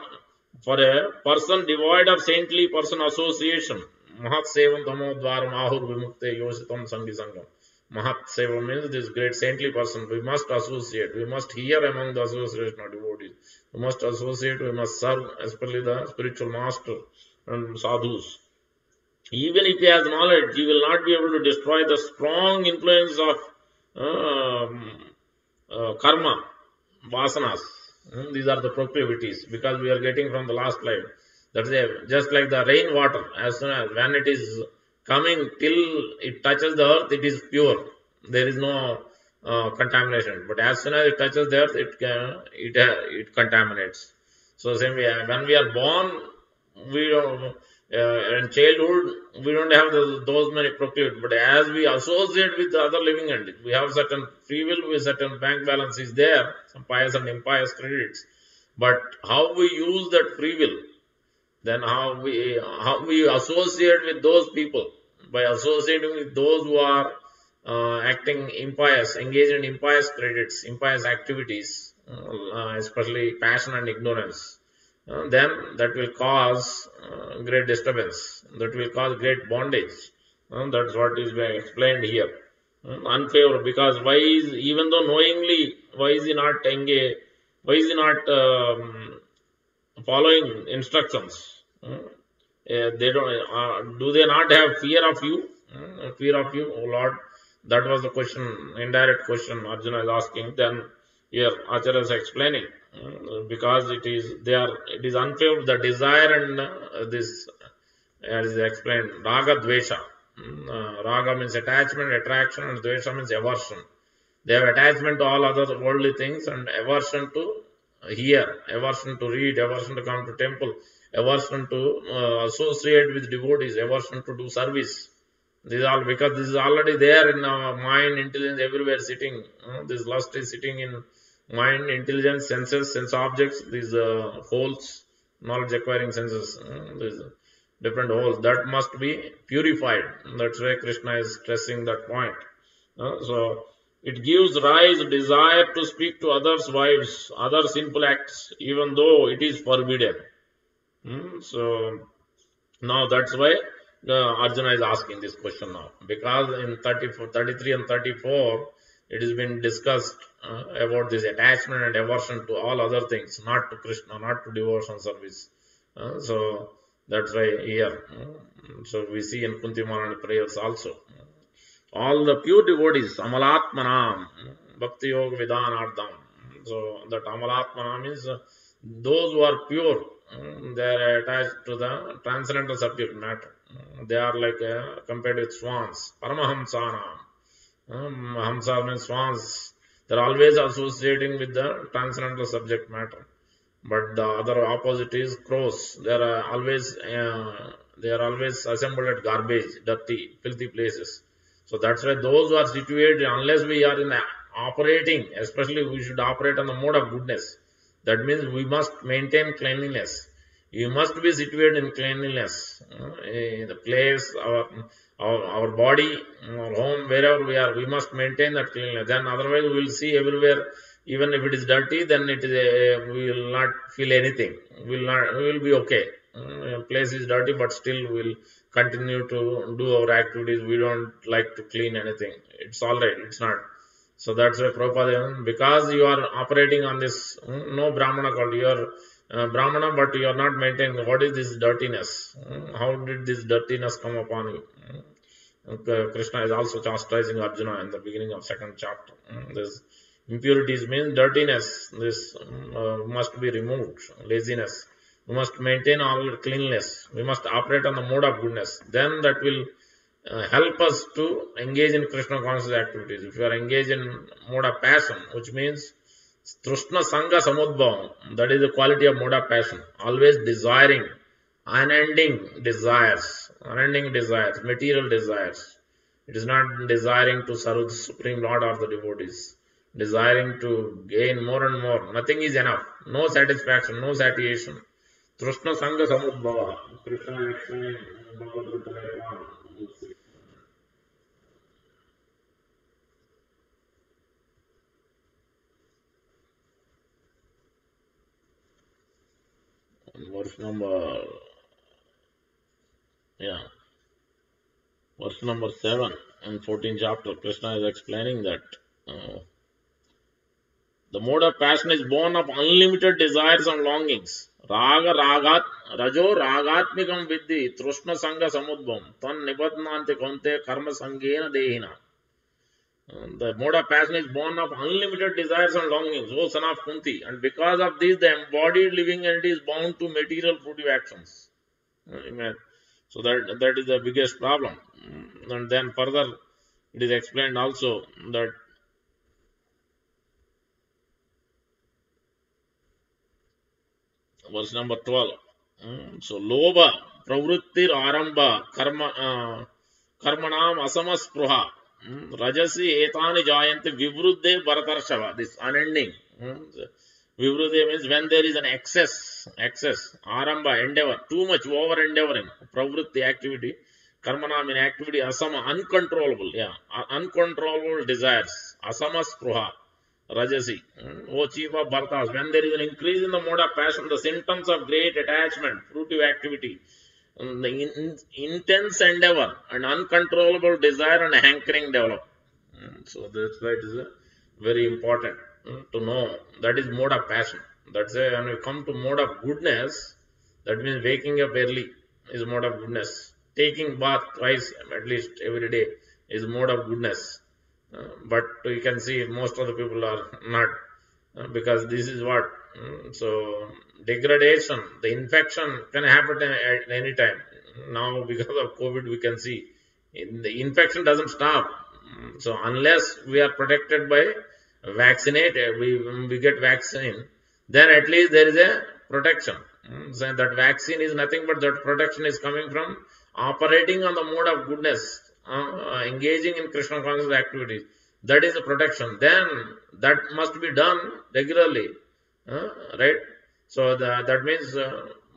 for a person devoid of saintly person association, Mahat Sevam Tamodvaram Ahur Vimukte Yositam Sangi Sangam. Mahat Seva means this great saintly person. We must associate, we must hear among the association of devotees. We must associate, we must serve, especially the spiritual master and sadhus. Even if he has knowledge, he will not be able to destroy the strong influence of karma, vasanas. These are the proclivities, because we are getting from the last slide. That's just like the rainwater. As soon as when it is coming till it touches the earth, it is pure. There is no contamination. But as soon as it touches the earth, it contaminates. So same way, when we are born, we don't. In childhood, we don't have those many proclivities. But as we associate with the other living entities, we have certain free will, with certain bank balance is there, some pious and impious credits. But how we use that free will, then how we associate with those people, by associating with those who are acting impious, engaged in impious credits, impious activities, especially passion and ignorance. Then that will cause great disturbance, that will cause great bondage. That's what is being explained here. Unfavorable, because why is, even though knowingly, why is he not engaged, why is he not following instructions? They don't, do they not have fear of you? Fear of you, oh Lord? That was the question, indirect question Arjuna is asking. Then here Acharya is explaining, because it is unfavorable, the desire and this, as is explained, raga dvesha. Raga means attachment, attraction, and dvesha means aversion. They have attachment to all other worldly things, and aversion to hear, aversion to read, aversion to come to temple, aversion to associate with devotees, aversion to do service. This is all because this is already there in our mind, intelligence, everywhere sitting. This lust is sitting in mind, intelligence, senses, sense objects, these holes, knowledge acquiring senses, these different holes that must be purified. That's why Krishna is stressing that point. So it gives rise desire to speak to others' wives, other sinful acts, even though it is forbidden. So now that's why Arjuna is asking this question now, because in 33 and 34, it has been discussed about this attachment and aversion to all other things, not to Krishna, not to devotion service. So that's why here, so we see in Kunti Maharani prayers also, all the pure devotees, Amalatmanam, Bhakti Yoga Vidanardam. So that Amalatmanam means those who are pure, they are attached to the transcendental subject matter. They are like compared with swans, Paramahamsanam. Hamsa means swans. They are always associating with the transcendental subject matter. But the other opposite is crows. They are always assembled at garbage, dirty, filthy places. So that's why those who are situated, unless we are in operating, especially we should operate on the mode of goodness. That means we must maintain cleanliness. You must be situated in cleanliness. In the place, our body, our home, wherever we are, we must maintain that cleanliness. Then otherwise we will see everywhere, even if it is dirty, then it is we will not feel anything. We will be okay. Place is dirty, but still we will continue to do our activities. We don't like to clean anything. It's all right. It's not. So that's why Prabhupada, because you are operating on this, no Brahmana called, you are Brahmana, but you are not maintaining. What is this dirtiness? How did this dirtiness come upon you? Krishna is also chastising Arjuna in the beginning of second chapter. This impurities means dirtiness. This must be removed. Laziness. We must maintain all cleanliness. We must operate on the mode of goodness. Then that will help us to engage in Krishna conscious activities. If you are engaged in mode of passion, which means Trishna Sangha Samudbhavam, that is the quality of mode of passion. Always desiring, unending desires, material desires. It is not desiring to serve the Supreme Lord or the devotees. Desiring to gain more and more. Nothing is enough. No satisfaction, no satiation. Trishna Sangha Samudbhava. Krishna explained Bhagavad Gita later on. Verse number, yeah, verse number 7 in 14th chapter, Krishna is explaining that the mode of passion is born of unlimited desires and longings. Raga ragat, rajo ragatmikam vidhi, trushna sangha samudbhavam, tan nibadnante konte karma sangena dehina. The mode of passion is born of unlimited desires and longings, O son of Kunti, and because of this, the embodied living entity is bound to material fruitive actions. Amen. So that is the biggest problem. And then further, it is explained also that verse number 12. So lobha, pravrittir aramba, karmanam asamaspruha, rajasi etani jayanti vivruddhe bharatarshava. This unending. Vivruddhe means when there is an excess, aramba, endeavor, too much over endeavoring, pravritti activity, karmanam in activity, asama, uncontrollable, uncontrollable desires, asamaspruha. Rajasi, O chief of Bhartas, when there is an increase in the mode of passion, the symptoms of great attachment, fruitive activity, the intense endeavor, and uncontrollable desire and hankering develop. So that's why it is very important to know that is mode of passion. That's why when we come to mode of goodness, that means waking up early is mode of goodness. Taking bath twice at least every day is mode of goodness. But you can see most of the people are not, because this is what, so degradation, the infection can happen at any time. Now because of COVID we can see the infection doesn't stop. So unless we are protected by vaccinated, we get vaccine, then at least there is a protection. So that vaccine is nothing but that protection is coming from operating on the mode of goodness, engaging in Krishna conscious activities. That is the protection. Then that must be done regularly, right? So that means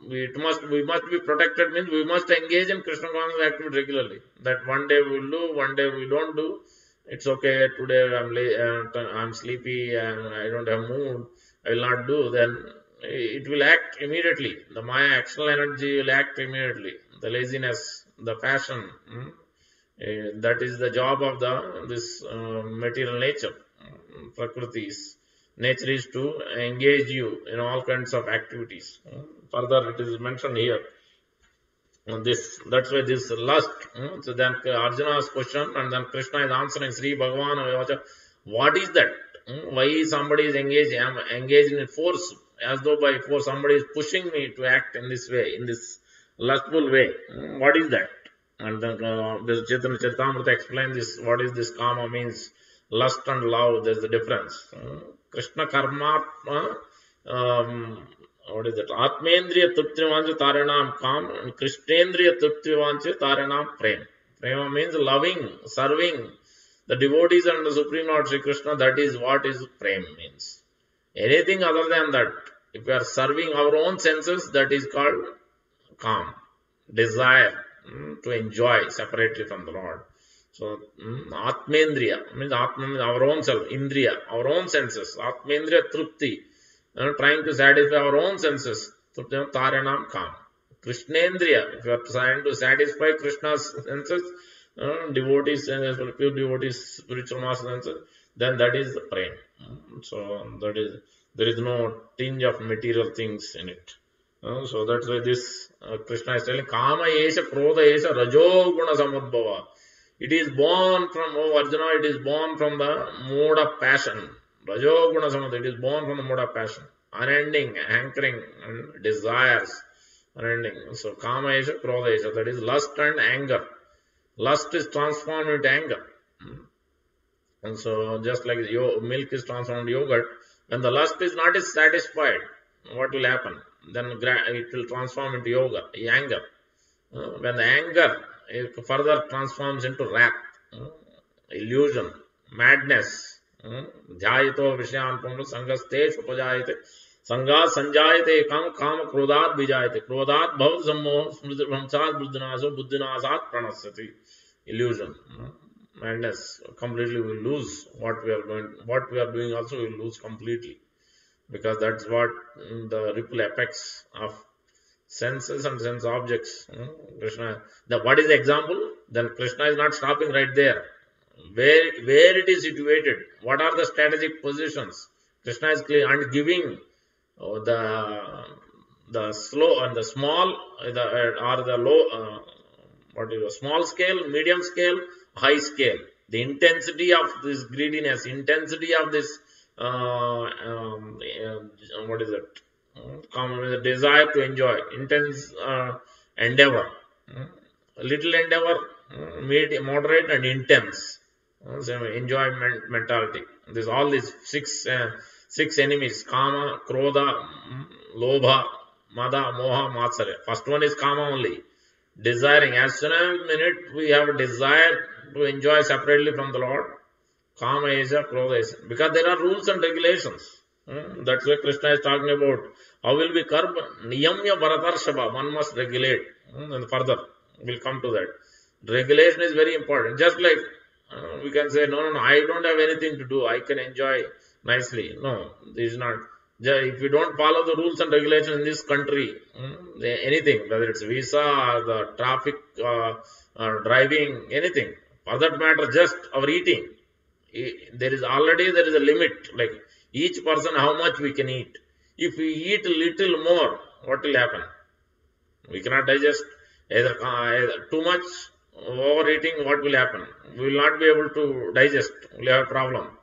we must be protected. Means we must engage in Krishna conscious activity regularly. That one day we will do, one day we don't do. It's okay. Today I'm sleepy and I don't have mood. I will not do. Then it will act immediately. The Maya external energy will act immediately. The laziness, the passion. That is the job of this material nature. Prakriti's nature is to engage you in all kinds of activities. Further, it is mentioned here. That's why this lust. So then Arjuna's question, and then Krishna is answering. Sri Bhagavan, what is that? Why somebody is engaged in force, as though by force somebody is pushing me to act in this way, in this lustful way. What is that? And then this Chaitanya Charitamrita explains this. What is this kama means? Lust and love. There's a difference. Krishna karma. What is that? Atmendriya triptivancha taranam kam, and Krishnendriya triptivancha taranam prem. Prema means loving, serving the devotees and the Supreme Lord Sri Krishna. That is what is prem means. Anything other than that, if we are serving our own senses, that is called kam, desire to enjoy separately from the Lord. So Atmendriya means Atma means our own self, Indriya, our own senses. Atmendriya trupti, trying to satisfy our own senses. Taranam kam. Krishnendriya, if you are trying to satisfy Krishna's senses, devotees, pure devotees, spiritual master senses, then that is the prem. So that is, there is no tinge of material things in it. So that's why this Krishna is telling, Kama esha, Krodha esha, Rajo Guna Samudbhava. It is born from, oh Arjuna, it is born from the mode of passion. Rajo Guna Samudbhava, it is born from the mode of passion. Unending, hankering, and desires. Unending. So Kama esha, Krodha esha, that is lust and anger. Lust is transformed into anger. And so just like milk is transformed into yogurt, when the lust is not satisfied, what will happen? Then it will transform into anger. When the anger further transforms into wrath, illusion, madness, jayito vishyan punger sangastes upajayate Sanga sanjayate kam kama krodhat bijayate. Krodhat bhav sammoh smriti bhamsat buddhinaso buddhinasat pranasyati. Illusion. Madness. Completely we lose what we are doing also we will lose completely. Because that's what the ripple effects of senses and sense objects. Krishna, what is the example? Then Krishna is not stopping right there. Where it is situated, what are the strategic positions? Krishna is clear and giving the slow and the small, or the low, what is the small scale, medium scale, high scale. The intensity of this greediness, intensity of this, what is it? Come with a desire to enjoy, intense endeavor, little endeavor, moderate and intense. Enjoyment mentality. This all these six enemies: kama, krodha, lobha, mada, moha, matsarya. First one is kama only. Desiring. As soon as minute we have a desire to enjoy separately from the Lord, kama is a krodha is. Because there are rules and regulations. That's why Krishna is talking about. How will we curb? Niyamya bharatarshava. One must regulate. And further, we'll come to that. Regulation is very important. Just like we can say, no, I don't have anything to do. I can enjoy nicely. No, this is not. If you don't follow the rules and regulations in this country, anything, whether it's visa or the traffic, driving, anything, for that matter, just our eating, there is a limit. Like each person, how much we can eat. If we eat a little more, what will happen? We cannot digest either too much overeating. What will happen? We will not be able to digest. We will have a problem.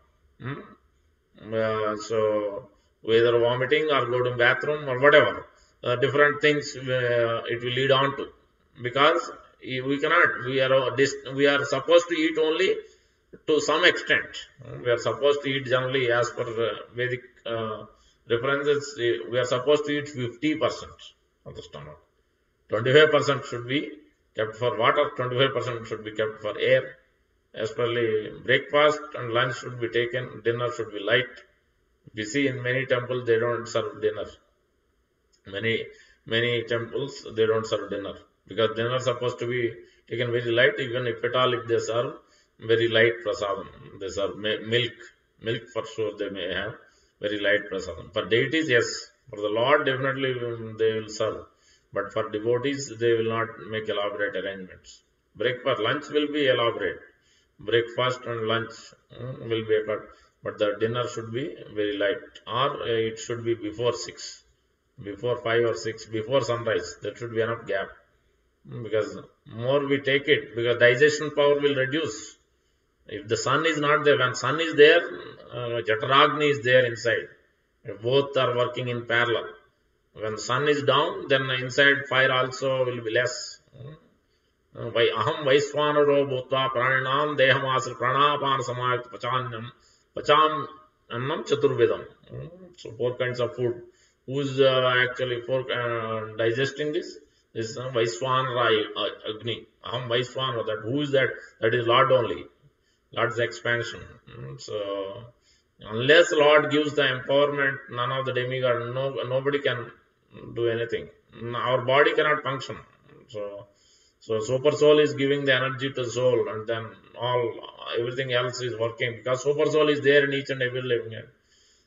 So whether vomiting or go to bathroom or whatever, different things it will lead on to, because we cannot. We are supposed to eat only to some extent. We are supposed to eat generally as per Vedic references. We are supposed to eat 50% of the stomach. 25% should be kept for water. 25% should be kept for air. Especially breakfast and lunch should be taken. Dinner should be light. We see in many temples they don't serve dinner. Many temples they don't serve dinner, because dinner is supposed to be taken very light. Even if at all, if they serve very light prasadam, they serve milk for sure they may have very light prasadam. For deities, yes. For the Lord, definitely they will serve. But for devotees, they will not make elaborate arrangements. Breakfast, lunch will be elaborate. Breakfast and lunch will be occurred. But the dinner should be very light. Or it should be before 6. Before 5 or 6. Before sunrise. There should be enough gap. Because more we take it, because digestion power will reduce. If the sun is not there, when sun is there, Jataragni is there inside. Both are working in parallel. When the sun is down, then inside fire also will be less. Aham Vaiswanaro Bhutva Praninam Dehamasra Pranapan Samayat Pacham Annam Chaturvedam. So 4 kinds of food. Who is actually digesting this? This is Vaiswanara Agni. Aham Vaiswanara. That who is that? That is Lord only. Lord's expansion. So unless Lord gives the empowerment, none of the demigod, nobody can do anything. Our body cannot function. So super soul is giving the energy to the soul, and then everything else is working, because super soul is there in each and every living.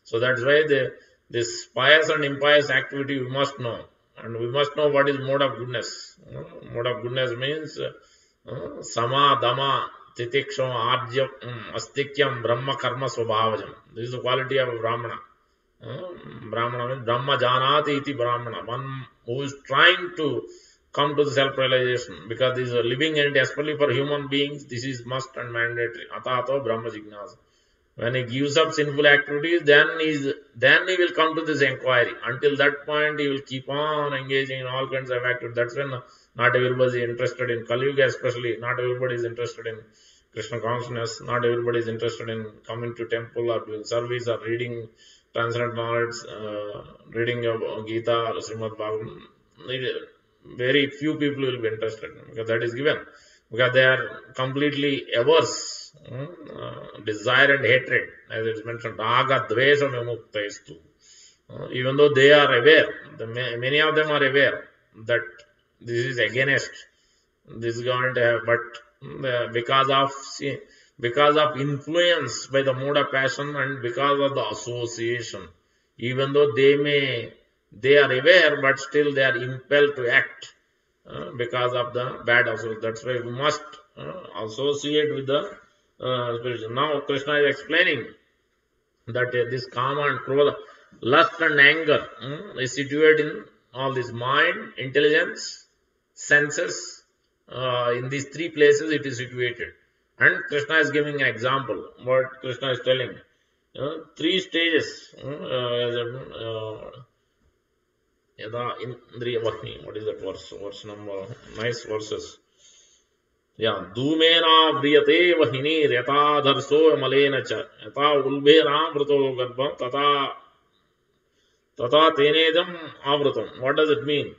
So that's why this pious and impious activity we must know, and we must know what is mode of goodness. Mode of goodness means sama, dama, titiksham, arjyam, astikyam, brahma, karma, swabhavajam. This is the quality of a Brahmana. Brahmana means Brahma janati iti Brahmana, one who is trying to come to the self-realization, because this is a living entity, especially for human beings, this is must and mandatory. Atato Brahma Jignasa. When he gives up sinful activities, then he will come to this inquiry. Until that point, he will keep on engaging in all kinds of activities. That's when not everybody is interested in Kali Yuga, especially. Not everybody is interested in Krishna consciousness. Not everybody is interested in coming to temple or doing service or reading transcendental knowledge, reading Gita or Srimad Bhagavatam. Very few people will be interested, because that is given, because they are completely averse, desire and hatred, as it is mentioned, raga dvesha vimukta istu. Even though they are aware, many of them are aware that this is against, this is going to have, but because of influence by the mode of passion and because of the association, even though they are aware, but still they are impelled to act because of the bad association. That's why we must associate with the spiritual. Now Krishna is explaining that this kama and krodha, lust and anger is situated in all this mind, intelligence, senses. In these three places it is situated. And Krishna is giving an example. What Krishna is telling. Three stages. Yada Indriya Vahni. What is that verse? Verse number. Nice verses. Yeah, Dhumena Vriyate Vahini Yata Dharso Malena Cha Yata Ulbena Vrato Garbha Tata Tenedam Avratam. What does it mean?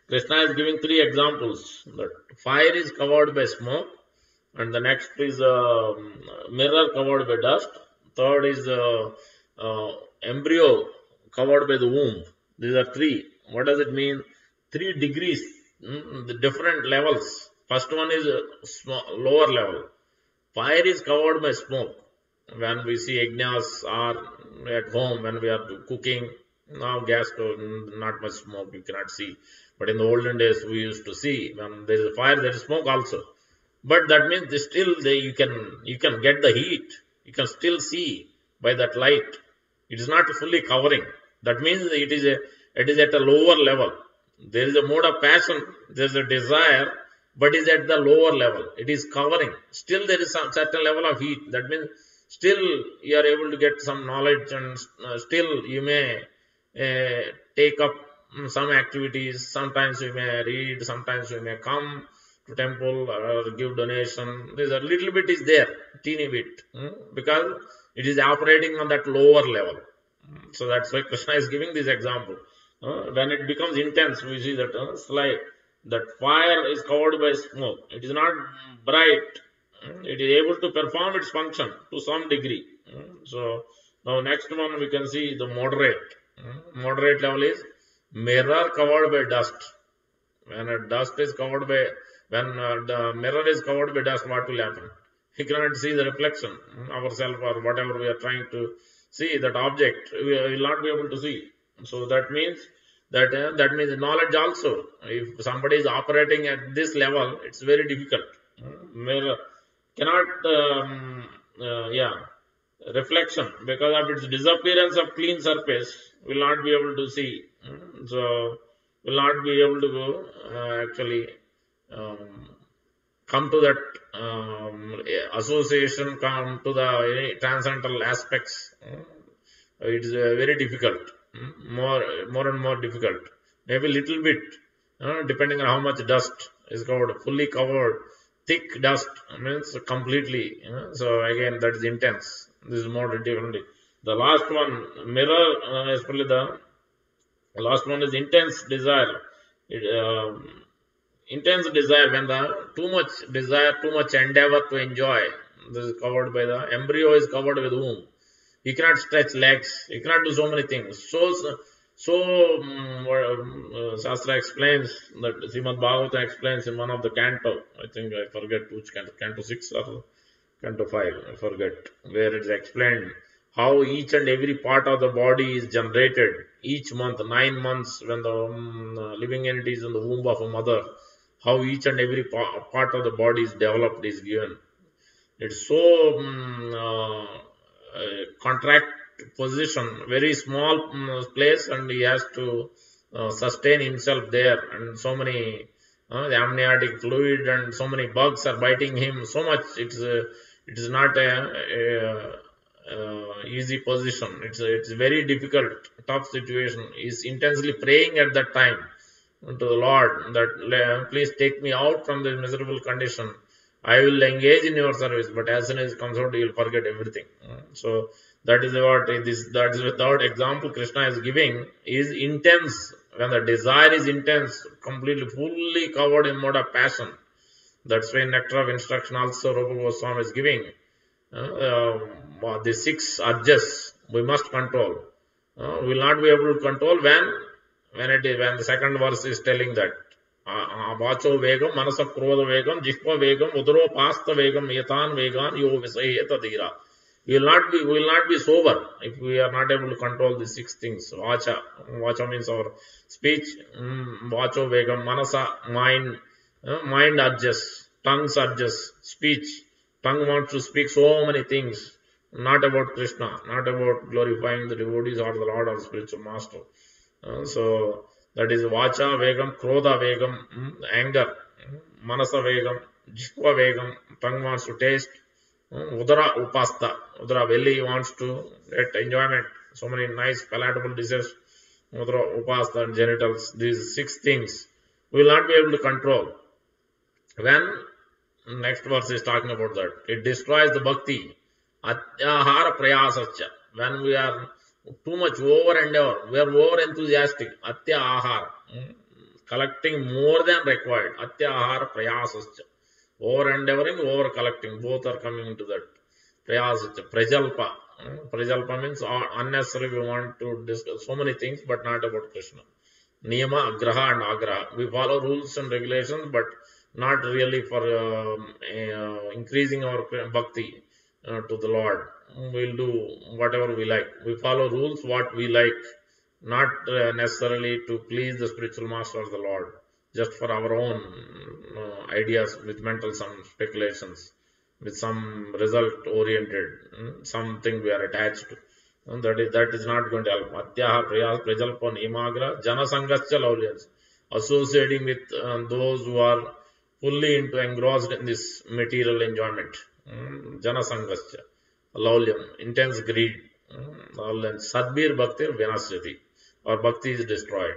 Krishna is giving three examples. That fire is covered by smoke, and the next is a mirror covered by dust. Third is embryo covered by the womb. These are three. What does it mean? 3 degrees, the different levels. First one is lower level. Fire is covered by smoke. When we see yajnas or at home, when we are cooking, now gas stove, not much smoke, you cannot see. But in the olden days, we used to see when there is a fire, there is smoke also. But that means you can get the heat. You can still see by that light. It is not fully covering. That means it is at a lower level. There is a mode of passion. There is a desire, but it is at the lower level. It is covering. Still there is some certain level of heat. That means still you are able to get some knowledge, and still you may take up some activities. Sometimes you may read. Sometimes you may come to temple or give donation. There's a little bit is there, teeny bit, because it is operating on that lower level. So that's why Krishna is giving this example. When it becomes intense, we see that that fire is covered by smoke. It is not bright. It is able to perform its function to some degree. So now next one we can see the moderate. Moderate level is mirror covered by dust. When the mirror is covered by dust, what will happen? We cannot see the reflection, ourselves or whatever we are trying to see, that object, we will not be able to see. So that means knowledge also. If somebody is operating at this level, it's very difficult. Mirror cannot, reflection, because of its disappearance of clean surface, will not be able to see. So will not be able to go actually come to that association, come to the transcendental aspects. It is very difficult, more and more difficult. Maybe little bit, depending on how much dust is covered, fully covered, thick dust means completely. So again, that is intense. This is more different. The last one, mirror, especially the last one is intense desire. Intense desire, when the too much desire, too much endeavor to enjoy. This is covered by the embryo, is covered with womb. He cannot stretch legs. He cannot do so many things. Shastra explains that Srimad Bhagavatam explains in one of the canto. I think I forget which canto, canto 6 or canto 5. I forget, where it is explained how each and every part of the body is generated each month, 9 months, when the living entity is in the womb of a mother. How each and every part of the body is developed, is given. It's so contract position, very small place, and he has to sustain himself there, and so many the amniotic fluid and so many bugs are biting him so much. It is not a easy position. It's very difficult, tough situation. He's intensely praying at that time to the Lord that please take me out from this miserable condition. I will engage in your service, but as soon as it comes out, you will forget everything. So that is what that is without example Krishna is giving, is intense. When the desire is intense, completely, fully covered in mode of passion. That's why nectar of instruction also Rupa Goswami is giving. The 6 urges we must control. will not be able to control when the second verse is telling that vacho vegam manasa krodha vegam jihva vegam udro pasta vegam yatan vegan yo visayeta dira. We will not be sober if we are not able to control these six things. Vacha means our speech. Vacho vegam manasa, mind adjusts, tongue adjusts, speech. Tongue wants to speak so many things, not about Krishna, not about glorifying the devotees or the Lord or the spiritual master. So that is vacha vegam, krodha vegam, anger, manasa vegam, jihva vegam, tongue wants to taste, udara upasta, udara belly wants to get enjoyment, so many nice palatable dishes, udara upasta and genitals, these six things we will not be able to control. When next verse is talking about that, it destroys the bhakti, atyahara prayasascha, when we are too much over endeavor, we are over enthusiastic, atyahara, collecting more than required, atyahara prayasascha, over endeavoring, over collecting, both are coming into that. Prayasascha, prajalpa, prajalpa means unnecessary, we want to discuss so many things, but not about Krishna. Niyama, agraha and agraha, we follow rules and regulations, but not really for increasing our bhakti to the Lord. We'll do whatever we like. We follow rules what we like, not necessarily to please the spiritual master or the Lord, just for our own ideas with mental some speculations, with some result oriented, something we are attached to. And that is not going to help. Atyaha prayas prajalpa nimagra janasangascha laulyans, associating with those who are fully engrossed in this material enjoyment. Janasangascha laulyam, intense greed. Sadbir bhakti vinasyati, or bhakti is destroyed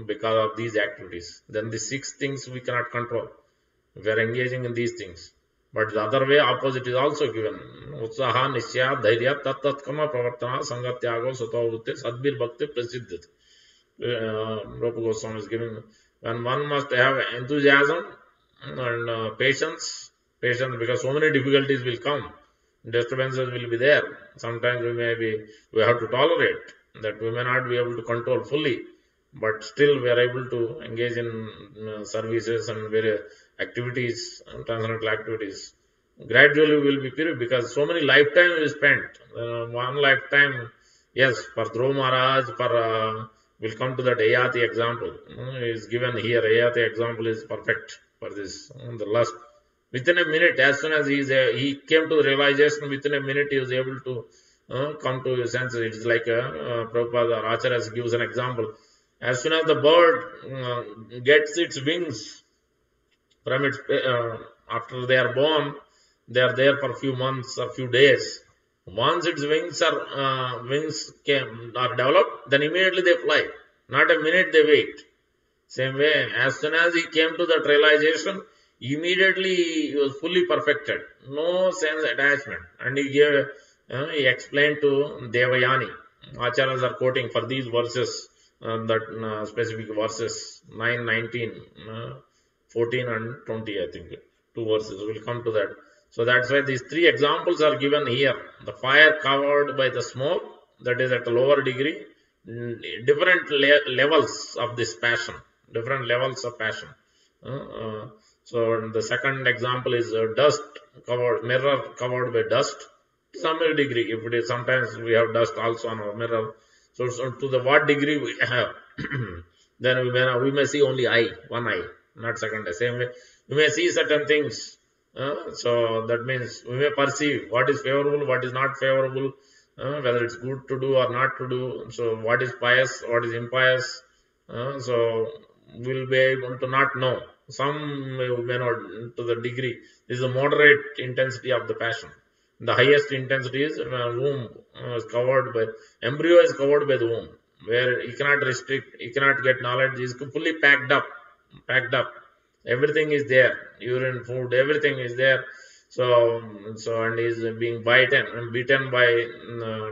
because of these activities. Then the six things we cannot control. We are engaging in these things. But the other way, opposite is also given. Utsaha, Nishya, Dhairya, Tat Kama, Pravartana, Sangatyago, Satavrutti, Sadbir Bhakti, Prasiddhit. Rupa Goswami is giving. When one must have enthusiasm and patience because so many difficulties will come. Disturbances will be there. Sometimes we have to tolerate that we may not be able to control fully, but still we are able to engage in services and various activities, transcendental activities. Gradually we will be pure because so many lifetimes we spent. One lifetime, yes, for Dhruva Maharaj, we'll come to that Yayati example. Is given here. Yayati example is perfect for this. The lust. Within a minute, as soon as he came to the realization, within a minute he was able to come to his senses. It's like Prabhupada or Acharya gives an example. As soon as the bird gets its wings from its after they are born, they are there for a few months or few days. Once its wings are developed, then immediately they fly. Not a minute they wait. Same way, as soon as he came to that realization, immediately he was fully perfected. No sense attachment. And he explained to Devayani. Acharyas are quoting for these verses, that specific verses, 9, 19, 14 and 20, I think. Two verses. We'll come to that. So that's why these three examples are given here. The fire covered by the smoke, that is at a lower degree, different levels of this passion, different levels of passion. So the second example is dust covered, mirror covered by dust, to some degree. If it is, sometimes we have dust also on our mirror. So to the what degree we have, then we may see only one eye, not second eye. Same way, we may see certain things. So that means we may perceive what is favorable, what is not favorable, whether it's good to do or not to do. So what is pious, what is impious. So we'll be able to not know. Some may not to the degree. This is a moderate intensity of the passion. The highest intensity is womb is covered by, embryo is covered by the womb, where he cannot restrict, he cannot get knowledge. He is fully packed up. Everything is there. Urine, food, everything is there. So and he is being beaten by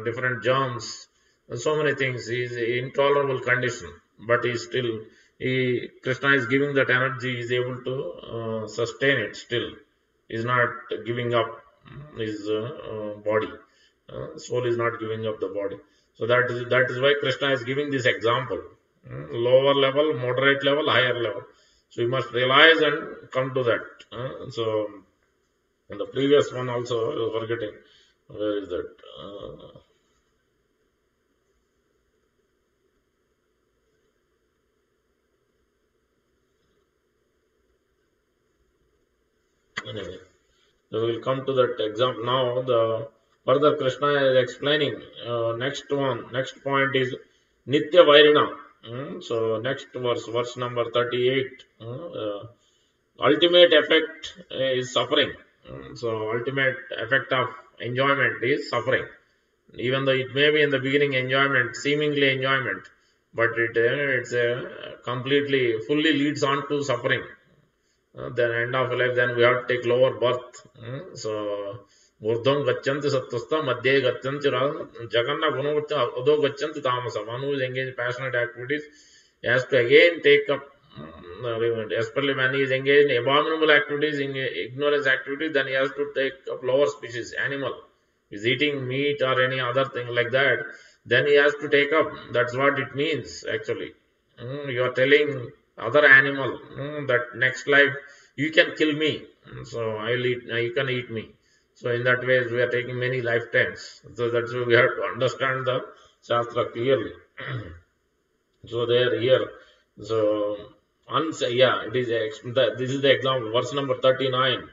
different germs. So many things. He is in intolerable condition, but he still. Krishna is giving that energy, he is able to sustain it still. He is not giving up his body. Soul is not giving up the body. So that is why Krishna is giving this example. Lower level, moderate level, higher level. So you must realize and come to that. So in the previous one also, I was forgetting. Where is that? Anyway, so we will come to that example now. The further Krishna is explaining. Next point is Nitya Vairina. So next verse number 38. Ultimate effect is suffering. So ultimate effect of enjoyment is suffering. Even though it may be in the beginning enjoyment, seemingly enjoyment, but it's completely fully leads on to suffering. Then end of life, then we have to take lower birth. So urdhvam gachanti sattvastha madhye gachanti jaganna gunavatti adho gachanti tamasa. One who is engaged in passionate activities, he has to again take up, especially when he is engaged in abominable activities, in ignorance activities, then he has to take up lower species, animal. Is eating meat or any other thing like that, then he has to take up. That's what it means actually. You are telling other animal that next life you can kill me, so I'll eat. You can eat me. So in that way, we are taking many lifetimes. So that's why we have to understand the shastra clearly. So there here, so yeah, it is. This is the example, verse number 39,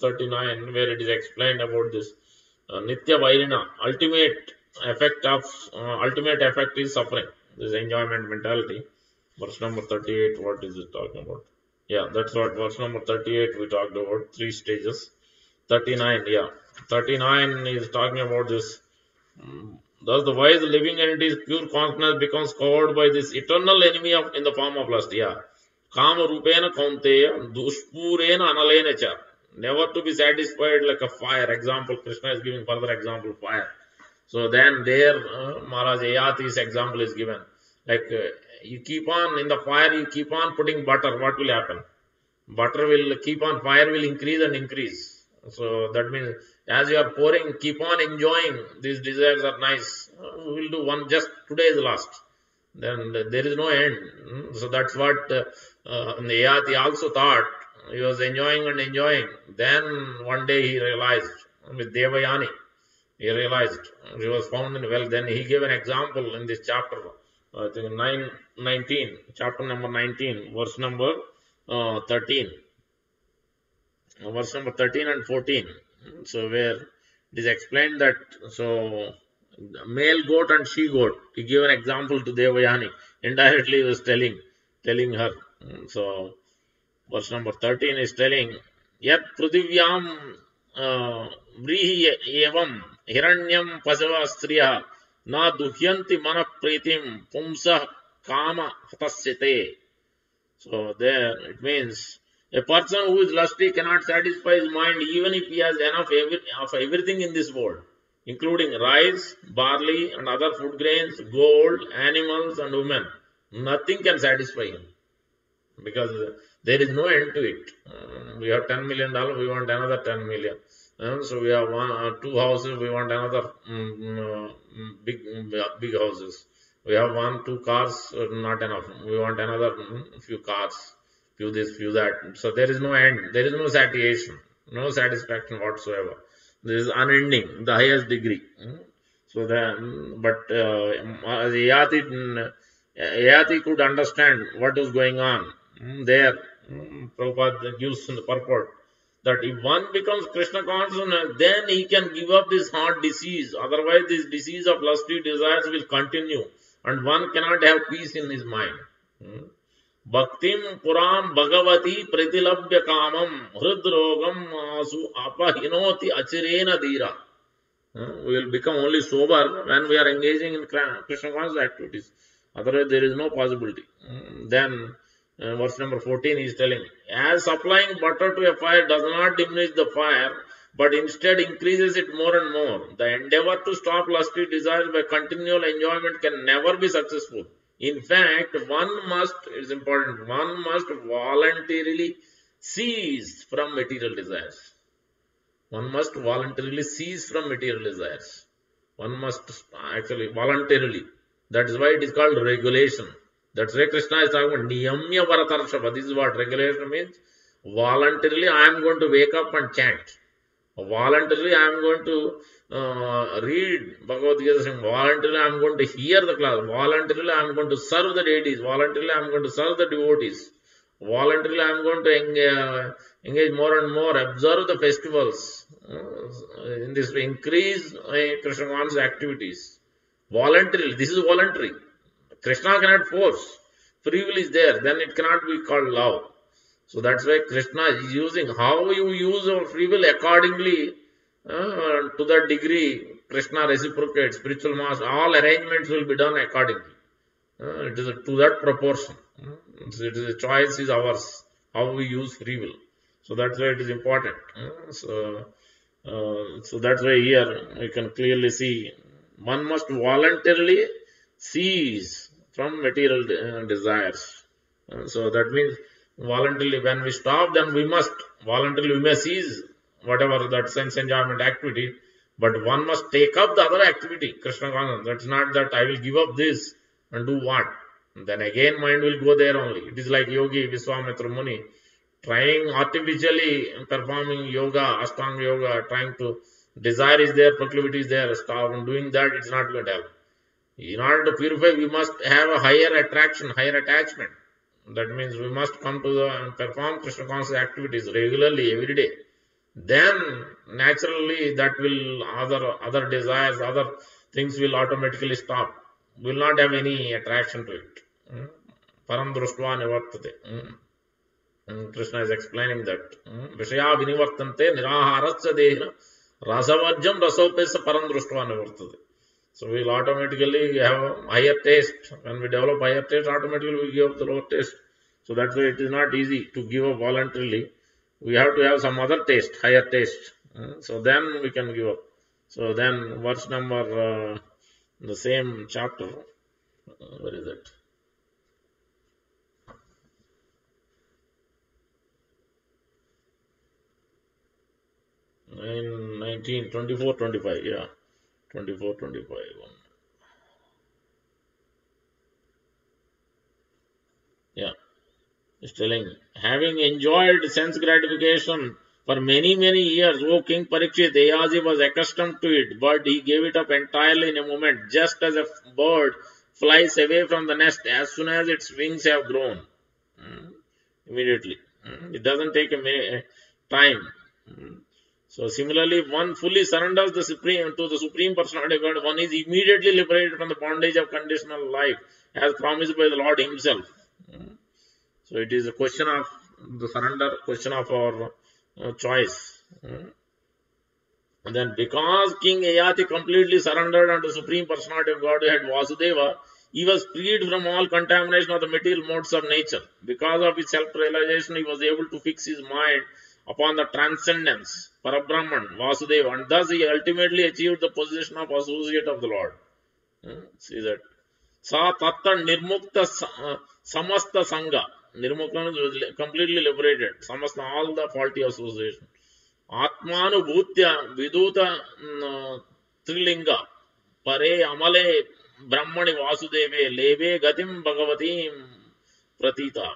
39, where it is explained about this Nitya Vairina, ultimate effect is suffering. This enjoyment mentality. Verse number 38, what is it talking about? Yeah, that's what verse number 38 we talked about, three stages. 39, yeah. 39 is talking about this. Thus, the wise living entity's pure consciousness becomes covered by this eternal enemy in the form of lust. Yeah. Kama rupena kaunteya, dushpurena analena cha. Never to be satisfied like a fire. Example, Krishna is giving further example, fire. So then there, Maharaj Yayati's example is given. Like you keep on, in the fire, you keep on putting butter, what will happen? Butter will keep on, fire will increase and increase. So that means as you are pouring, keep on enjoying. These desires are nice. We will do one, just today is last. Then there is no end. So that's what Yayati also thought. He was enjoying and enjoying. Then one day he realized, with Devayani, he realized he was found in well. Then he gave an example in this chapter, I think 19, chapter number 19, verse number 13. Verse number 13 and 14. So where it is explained that, so male goat and she goat, he gave an example to Devayani. Indirectly he was telling her. So verse number 13 is telling, Yat Pruthivyam Vrihi evam Hiranyam Pasava Striya Na Duhyanti Mana Pritim Pumsa Kama Hatasyate. So there it means a person who is lusty cannot satisfy his mind even if he has enough of everything in this world, including rice, barley and other food grains, gold, animals and women. Nothing can satisfy him because there is no end to it. We have $10 million, we want another 10 million. So we have two houses, we want another big houses. We have one, two cars, not enough. We want another few cars, few this, few that. So there is no end. There is no satiation, no satisfaction whatsoever. This is unending, the highest degree. So then, but Yayati could understand what is going on there. Prabhupada gives in the purport that if one becomes Krishna consciousness, then he can give up this heart disease. Otherwise, this disease of lusty desires will continue, and one cannot have peace in his mind. Bhaktim puram bhagavati pratilabhya kamam hridrogam asu apahinoti achirena dira. We will become only sober when we are engaging in Krishna conscious activities. Otherwise, there is no possibility. Then, verse number 14 is telling, as supplying butter to a fire does not diminish the fire, but instead increases it more and more. The endeavor to stop lusty desires by continual enjoyment can never be successful. In fact, one must voluntarily cease from material desires. One must voluntarily cease from material desires. One must actually voluntarily. That is why it is called regulation. That's why Krishna is talking about niyamya varatarshava. This is what regulation means. Voluntarily, I am going to wake up and chant. Voluntarily, I am going to read Bhagavad Gita. Voluntarily, I am going to hear the class. Voluntarily, I am going to serve the deities. Voluntarily, I am going to serve the devotees. Voluntarily, I am going to engage more and more, observe the festivals. In this way, increase Krishna conscious activities. Voluntarily, this is voluntary. Krishna cannot force. Free will is there, then it cannot be called love. So that's why Krishna is using how you use your free will accordingly to that degree. Krishna reciprocates, spiritual master, all arrangements will be done accordingly. It is to that proportion. It is a choice is ours, how we use free will. So that's why it is important. So that's why here you can clearly see one must voluntarily cease from material desires. So that means voluntarily when we stop, then we must voluntarily we may cease whatever that sense enjoyment activity, but one must take up the other activity. Krishna consciousness. That's not that I will give up this and do what. Then again mind will go there only. It is like Yogi Viswamitra Muni trying artificially performing yoga, Ashtanga yoga, trying to desire is there, proclivity is there, stop and doing that, it's not going to help. In order to purify, we must have a higher attraction, higher attachment. That means we must come to the and perform Krishna conscious activities regularly every day. Then naturally that will other desires, other things will automatically stop. Will not have any attraction to it. Param društva nivartate. Krishna is explaining that. Vishaya vinivartante niraharasya dehina rasavarjam rasopesa param društva nivartate. So we will automatically have a higher taste. When we develop higher taste, automatically we give up the lower taste. So that's why it is not easy to give up voluntarily. We have to have some other taste, higher taste. So then we can give up. So then verse number, the same chapter, where is it? In 19, 24, 25, yeah. 24, 25. Yeah. It's telling, having enjoyed sense gratification for many, many years, O King Parikshit, Yayati was accustomed to it, but he gave it up entirely in a moment, just as a bird flies away from the nest as soon as its wings have grown. Immediately. It doesn't take a time. So similarly, one fully surrenders to the Supreme Personality of God, one is immediately liberated from the bondage of conditional life, as promised by the Lord Himself. So it is a question of the surrender, question of our choice. And then because King Yayati completely surrendered unto the Supreme Personality of Godhead Vasudeva, he was freed from all contamination of the material modes of nature. Because of his self-realization, he was able to fix his mind upon the transcendence, Parabrahman, Vasudeva, and thus he ultimately achieved the position of associate of the Lord. See that. Sa tatta nirmukta samasta sangha. Nirmukta is completely liberated. Samasta, all the faulty association. Atmanu bhutya viduta trilinga. Pare amale brahmani vasudeve leve gatim bhagavatim pratita.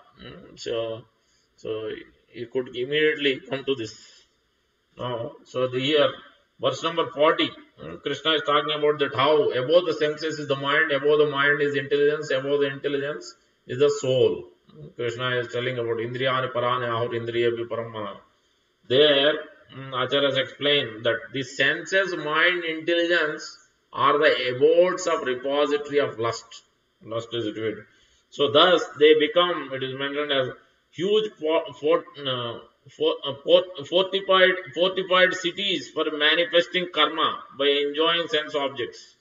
So you could immediately come to this. Now, so here, verse number 40, Krishna is talking about that how above the senses is the mind, above the mind is intelligence, above the intelligence is the soul. Krishna is telling about Indriyani Parani Ahur Indriya Paramana. There, Acharyas explain that the senses, mind, intelligence are the abodes of repository of lust. Lust is it. So thus they become, it is mentioned as huge fortified cities for manifesting karma by enjoying sense objects.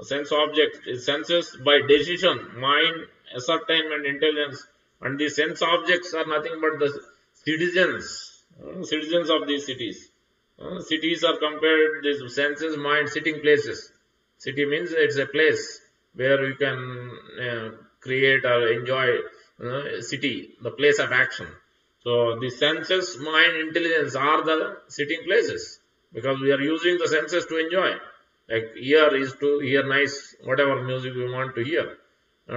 Sense objects is senses by decision, mind, ascertainment, intelligence, and the sense objects are nothing but the citizens of these cities. Cities are compared these senses, mind, sitting places. City means it's a place where you can create or enjoy city, the place of action. So the senses, mind, intelligence are the sitting places because we are using the senses to enjoy. Like ear is to hear nice, whatever music we want to hear.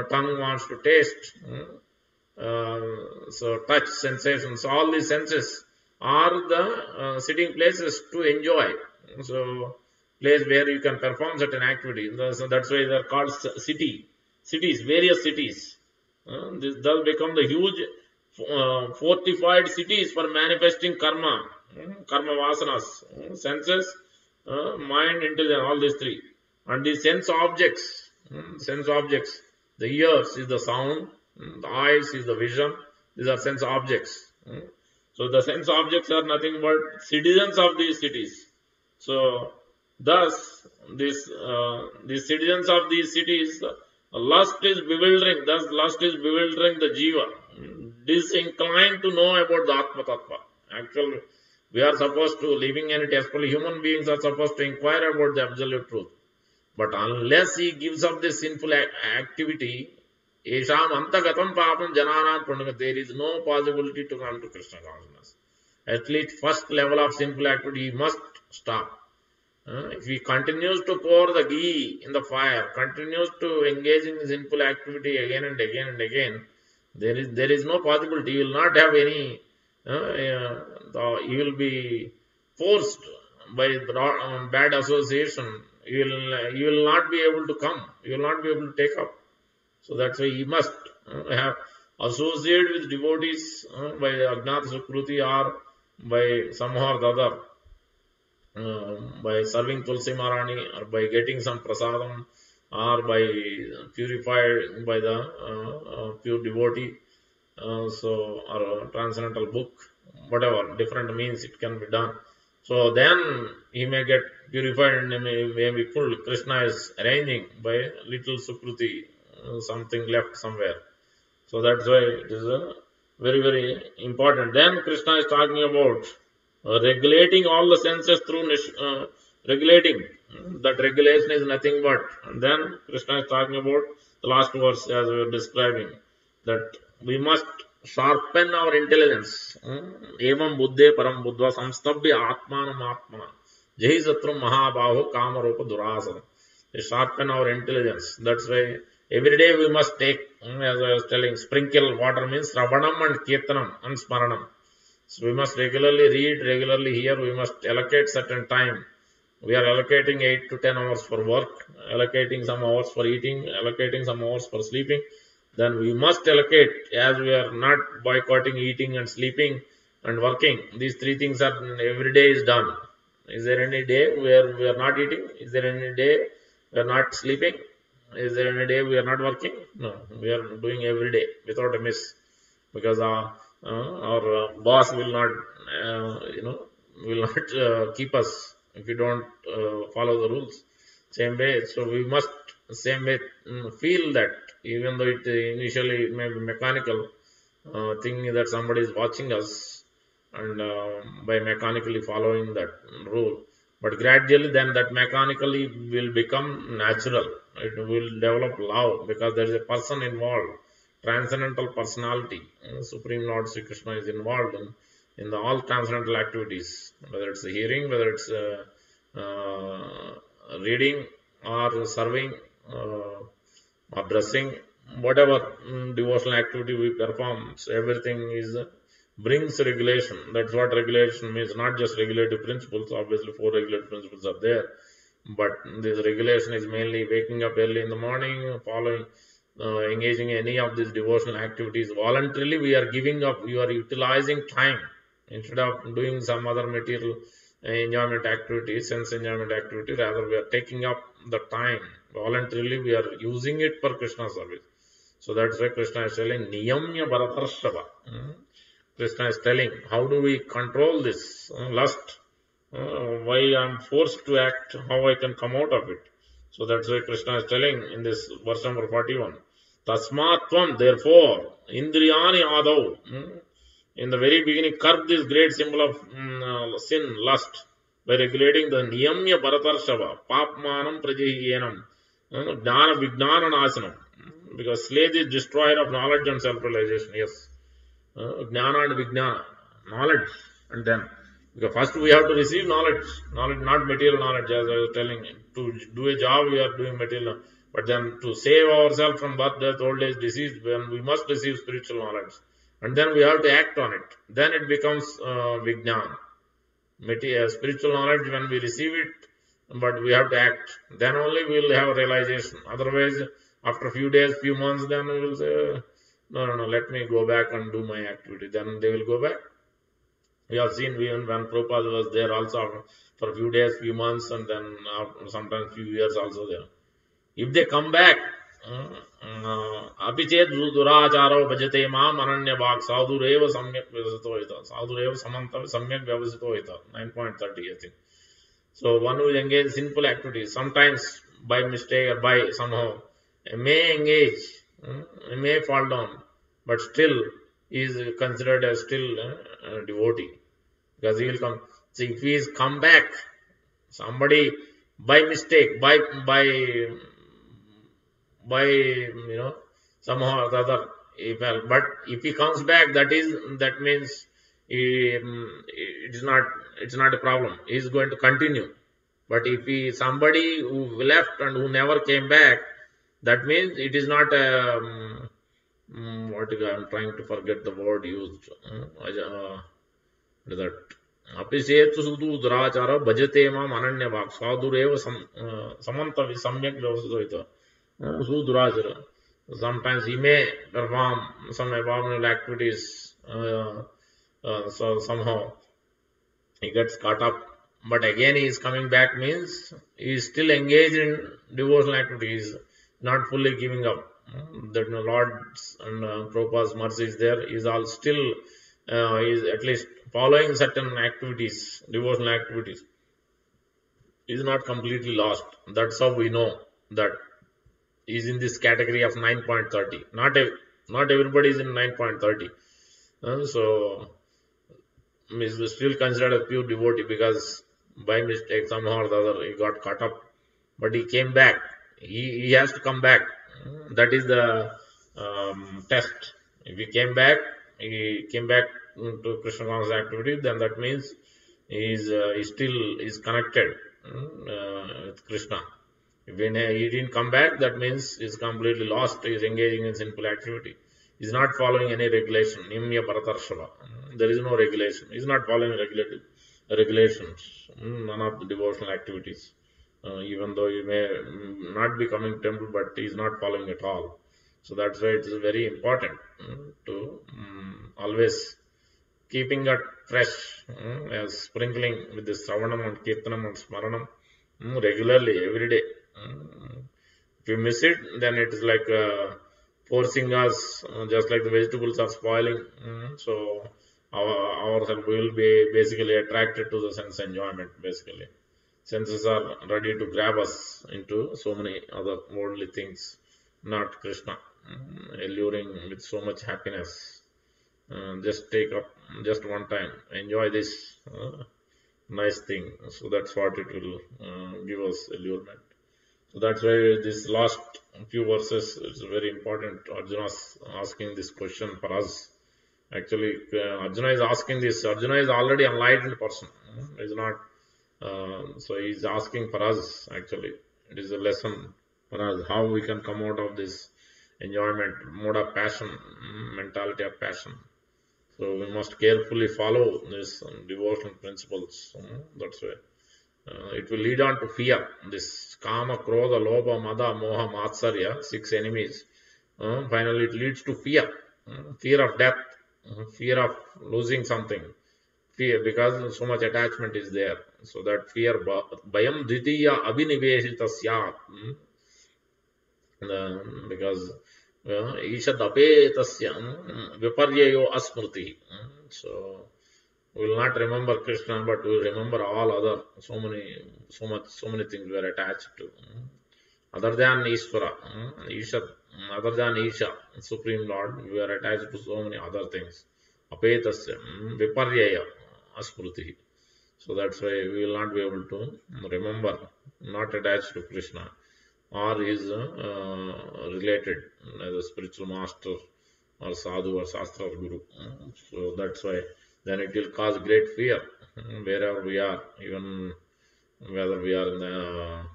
Tongue wants to taste. So touch, sensations, all these senses are the sitting places to enjoy. So place where you can perform certain activity. So that's why they're called cities, various cities. This does become the huge fortified cities for manifesting karma, karma vasanas, senses, mind, intelligence, all these three. And the sense objects, the ears is the sound, the eyes is the vision, these are sense objects. So the sense objects are nothing but citizens of these cities. So thus, these citizens of these cities, lust is bewildering. Thus, lust is bewildering the jiva, disinclined to know about the Atma Tattva. Actually, we are supposed to, living entity, human beings are supposed to inquire about the absolute truth. But unless he gives up this sinful activity, Esham antagatam papam jananat pundaga, there is no possibility to come to Krishna consciousness. At least first level of sinful activity he must stop. If he continues to pour the ghee in the fire, continues to engage in sinful activity again and again and again, there is no possibility. He will not have any. He will be forced by bad association. You will not be able to come. You will not be able to take up. So that's why he must have associated with devotees by Agnata Sukruti or by somehow or the other. By serving Tulsi Marani or by getting some prasadam or by purified by the pure devotee, or transcendental book, whatever different means it can be done. So then he may get purified and may be full. Krishna is arranging by little Sukruti, something left somewhere. So that's why it is very, very important. Then Krishna is talking about regulating all the senses through regulating. That regulation is nothing but. And then Krishna is talking about the last verse as we were describing, that we must sharpen our intelligence. Evam buddhe param buddha samstabhya atmanam atmana jahi satram mahabaho kamaropa durasana. We sharpen our intelligence. That's why every day we must take, as I was telling, sprinkle water means ravanam and kirtanam and smaranam. So we must regularly read, regularly hear, we must allocate certain time. We are allocating 8 to 10 hours for work, allocating some hours for eating, allocating some hours for sleeping. Then we must allocate, as we are not boycotting eating and sleeping and working. These three things are every day is done. Is there any day where we are not eating? Is there any day we are not sleeping? Is there any day we are not working? No, we are doing every day without a miss, because our boss will not, will not keep us if we don't follow the rules. Same way, so we must same way feel that, even though it initially may be mechanical, thinking that somebody is watching us, and by mechanically following that rule, but gradually then that mechanically will become natural. It will develop love, because there is a person involved. Transcendental personality, Supreme Lord Sri Krishna is involved in all transcendental activities, whether it's hearing, whether it's reading or serving or dressing, whatever devotional activity we perform. So everything is brings regulation. That's what regulation means, not just regulative principles. Obviously 4 regulative principles are there, but this regulation is mainly waking up early in the morning, following, engaging in any of these devotional activities voluntarily. We are giving up, you are utilizing time instead of doing some other material enjoyment activity, sense enjoyment activity. Rather, we are taking up the time voluntarily, we are using it for Krishna service. So that's why Krishna is telling Niyamya Bharatarshava. Krishna is telling how do we control this lust, why I am forced to act, how I can come out of it. So that's why Krishna is telling in this verse number 41, Tasmatvam, therefore, Indriyani Adav, in the very beginning, curb this great symbol of sin, lust, by regulating the Niyamya Bharatarshava, Papmanam Prajahiyenam, Jnana Vijnana Nasanam, because sledge is destroyer of knowledge and self-realization. Yes. Jnana and Vijnana, knowledge, and then Because first we have to receive knowledge, not material knowledge, as I was telling. To do a job, we are doing material. But then to save ourselves from birth, death, old age, disease, then we must receive spiritual knowledge. And then we have to act on it. Then it becomes Vijnan. Spiritual knowledge, when we receive it, but we have to act. Then only we will have a realization. Otherwise, after a few days, few months, then we will say, no, let me go back and do my activity. Then they will go back. We have seen even when Prabhupada was there also for a few days, few months, and then sometimes few years also there. If they come back, apichet duracharo bhajate maam ananya bhak sadhureva samyak vyavasito hita. Sadhureva samantav samyak vyavasito hita. 9.30, I think. So one who engage in sinful activities, sometimes by mistake or by somehow, may engage, may fall down, but still is considered as still a devotee, because he will come. See, if he is come back, somebody by mistake, by somehow or other, but if he comes back, that means it's not a problem. He is going to continue. But if he somebody who left and who never came back, that means it is not what I'm trying to forget the word used. That Apisetu sudu durachara bhajate mam ananya bhak sadhureva samanta samyak vyavasito. Sudurachara. Sometimes he may perform some abominable activities, so somehow he gets caught up. But again he is coming back, means he is still engaged in devotional activities, not fully giving up. That the Lord's and Prabhupada's mercy is there. He is all still is at least following certain activities, devotional activities. He is not completely lost. That's how we know that he is in this category of 9.30. Not everybody is in 9.30. So he is still considered a pure devotee, because by mistake somehow or the other he got caught up, but he came back. He has to come back. That is the test. If he came back to Krishna conscious activity, then that means he still is connected with Krishna. If he didn't come back, that means he is completely lost. He is engaging in sinful activity. He is not following any regulation. Nimya Paratarshava. There is no regulation. He is not following regulations. None of the devotional activities. Even though you may not be coming to temple, but he is not following at all. So that's why it is very important to always keeping that fresh, as sprinkling with this Savanam and Kirtanam and Smaranam regularly, every day. If you miss it, then it is like forcing us, just like the vegetables are spoiling. So ourselves will be basically attracted to the sense enjoyment, basically. Senses are ready to grab us into so many other worldly things, not Krishna, alluring with so much happiness. Just take up just one time, enjoy this nice thing. So that's what it will give us allurement. So that's why this last few verses is very important. Arjuna is asking this question for us. Actually, Arjuna is asking this. Arjuna is already enlightened person. Is not. So he is asking for us. Actually, it is a lesson for us how we can come out of this enjoyment mode of passion, mentality of passion. So we must carefully follow these devotional principles. That's why it will lead on to fear. This kama, krodha, lobha, mada, moha, matsarya, 6 enemies. Finally, it leads to fear. Fear of death, fear of losing something. Fear because so much attachment is there. So that fear, bayam ditiya abhiniveshita syat. Because ishad apetasya viparyayo asmriti. So we will not remember Krishna, but we will remember all other so many things we are attached to. Other than Ishvara, other than Isha, Supreme Lord, we are attached to so many other things. Apetasya, viparyaya, asmriti. So that's why we will not be able to remember, not attached to Krishna, or is related as a spiritual master or sadhu or shastra or guru. So that's why then it will cause great fear wherever we are, even whether we are in the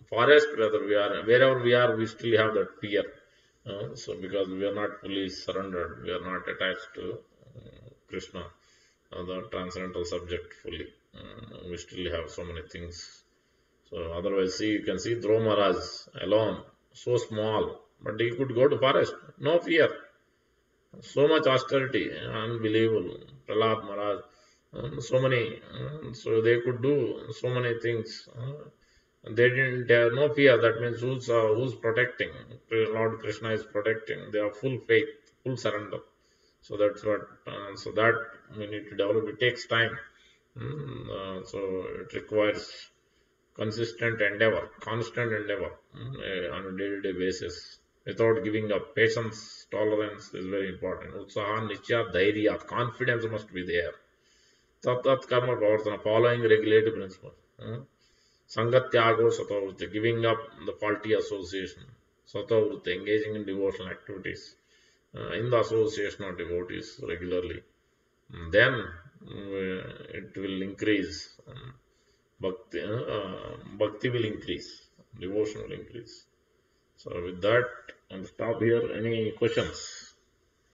forest, whether we are wherever we are, we still have that fear. So because we are not fully surrendered, we are not attached to Krishna, the transcendental subject fully. We still have so many things. So otherwise, see, you can see Dhruva Maharaj alone, so small, but he could go to forest, no fear. So much austerity, unbelievable. Prahlad Maharaj, so many, so they could do so many things. They didn't have no fear. That means who's protecting? Lord Krishna is protecting. They have full faith, full surrender. So that's what. So that we need to develop. It takes time. So it requires consistent endeavor, constant endeavor on a day-to-day basis, without giving up. Patience, tolerance is very important. Utsaha, nichya, dhairya, confidence must be there. Tat karma pravartana, following regulative principles. Sangatyago satavrutti, giving up the faulty association. Satavrutti, engaging in devotional activities in the association of devotees regularly. Then it will increase. Bhakti will increase, devotion will increase. So with that, I'll stop here. Any questions?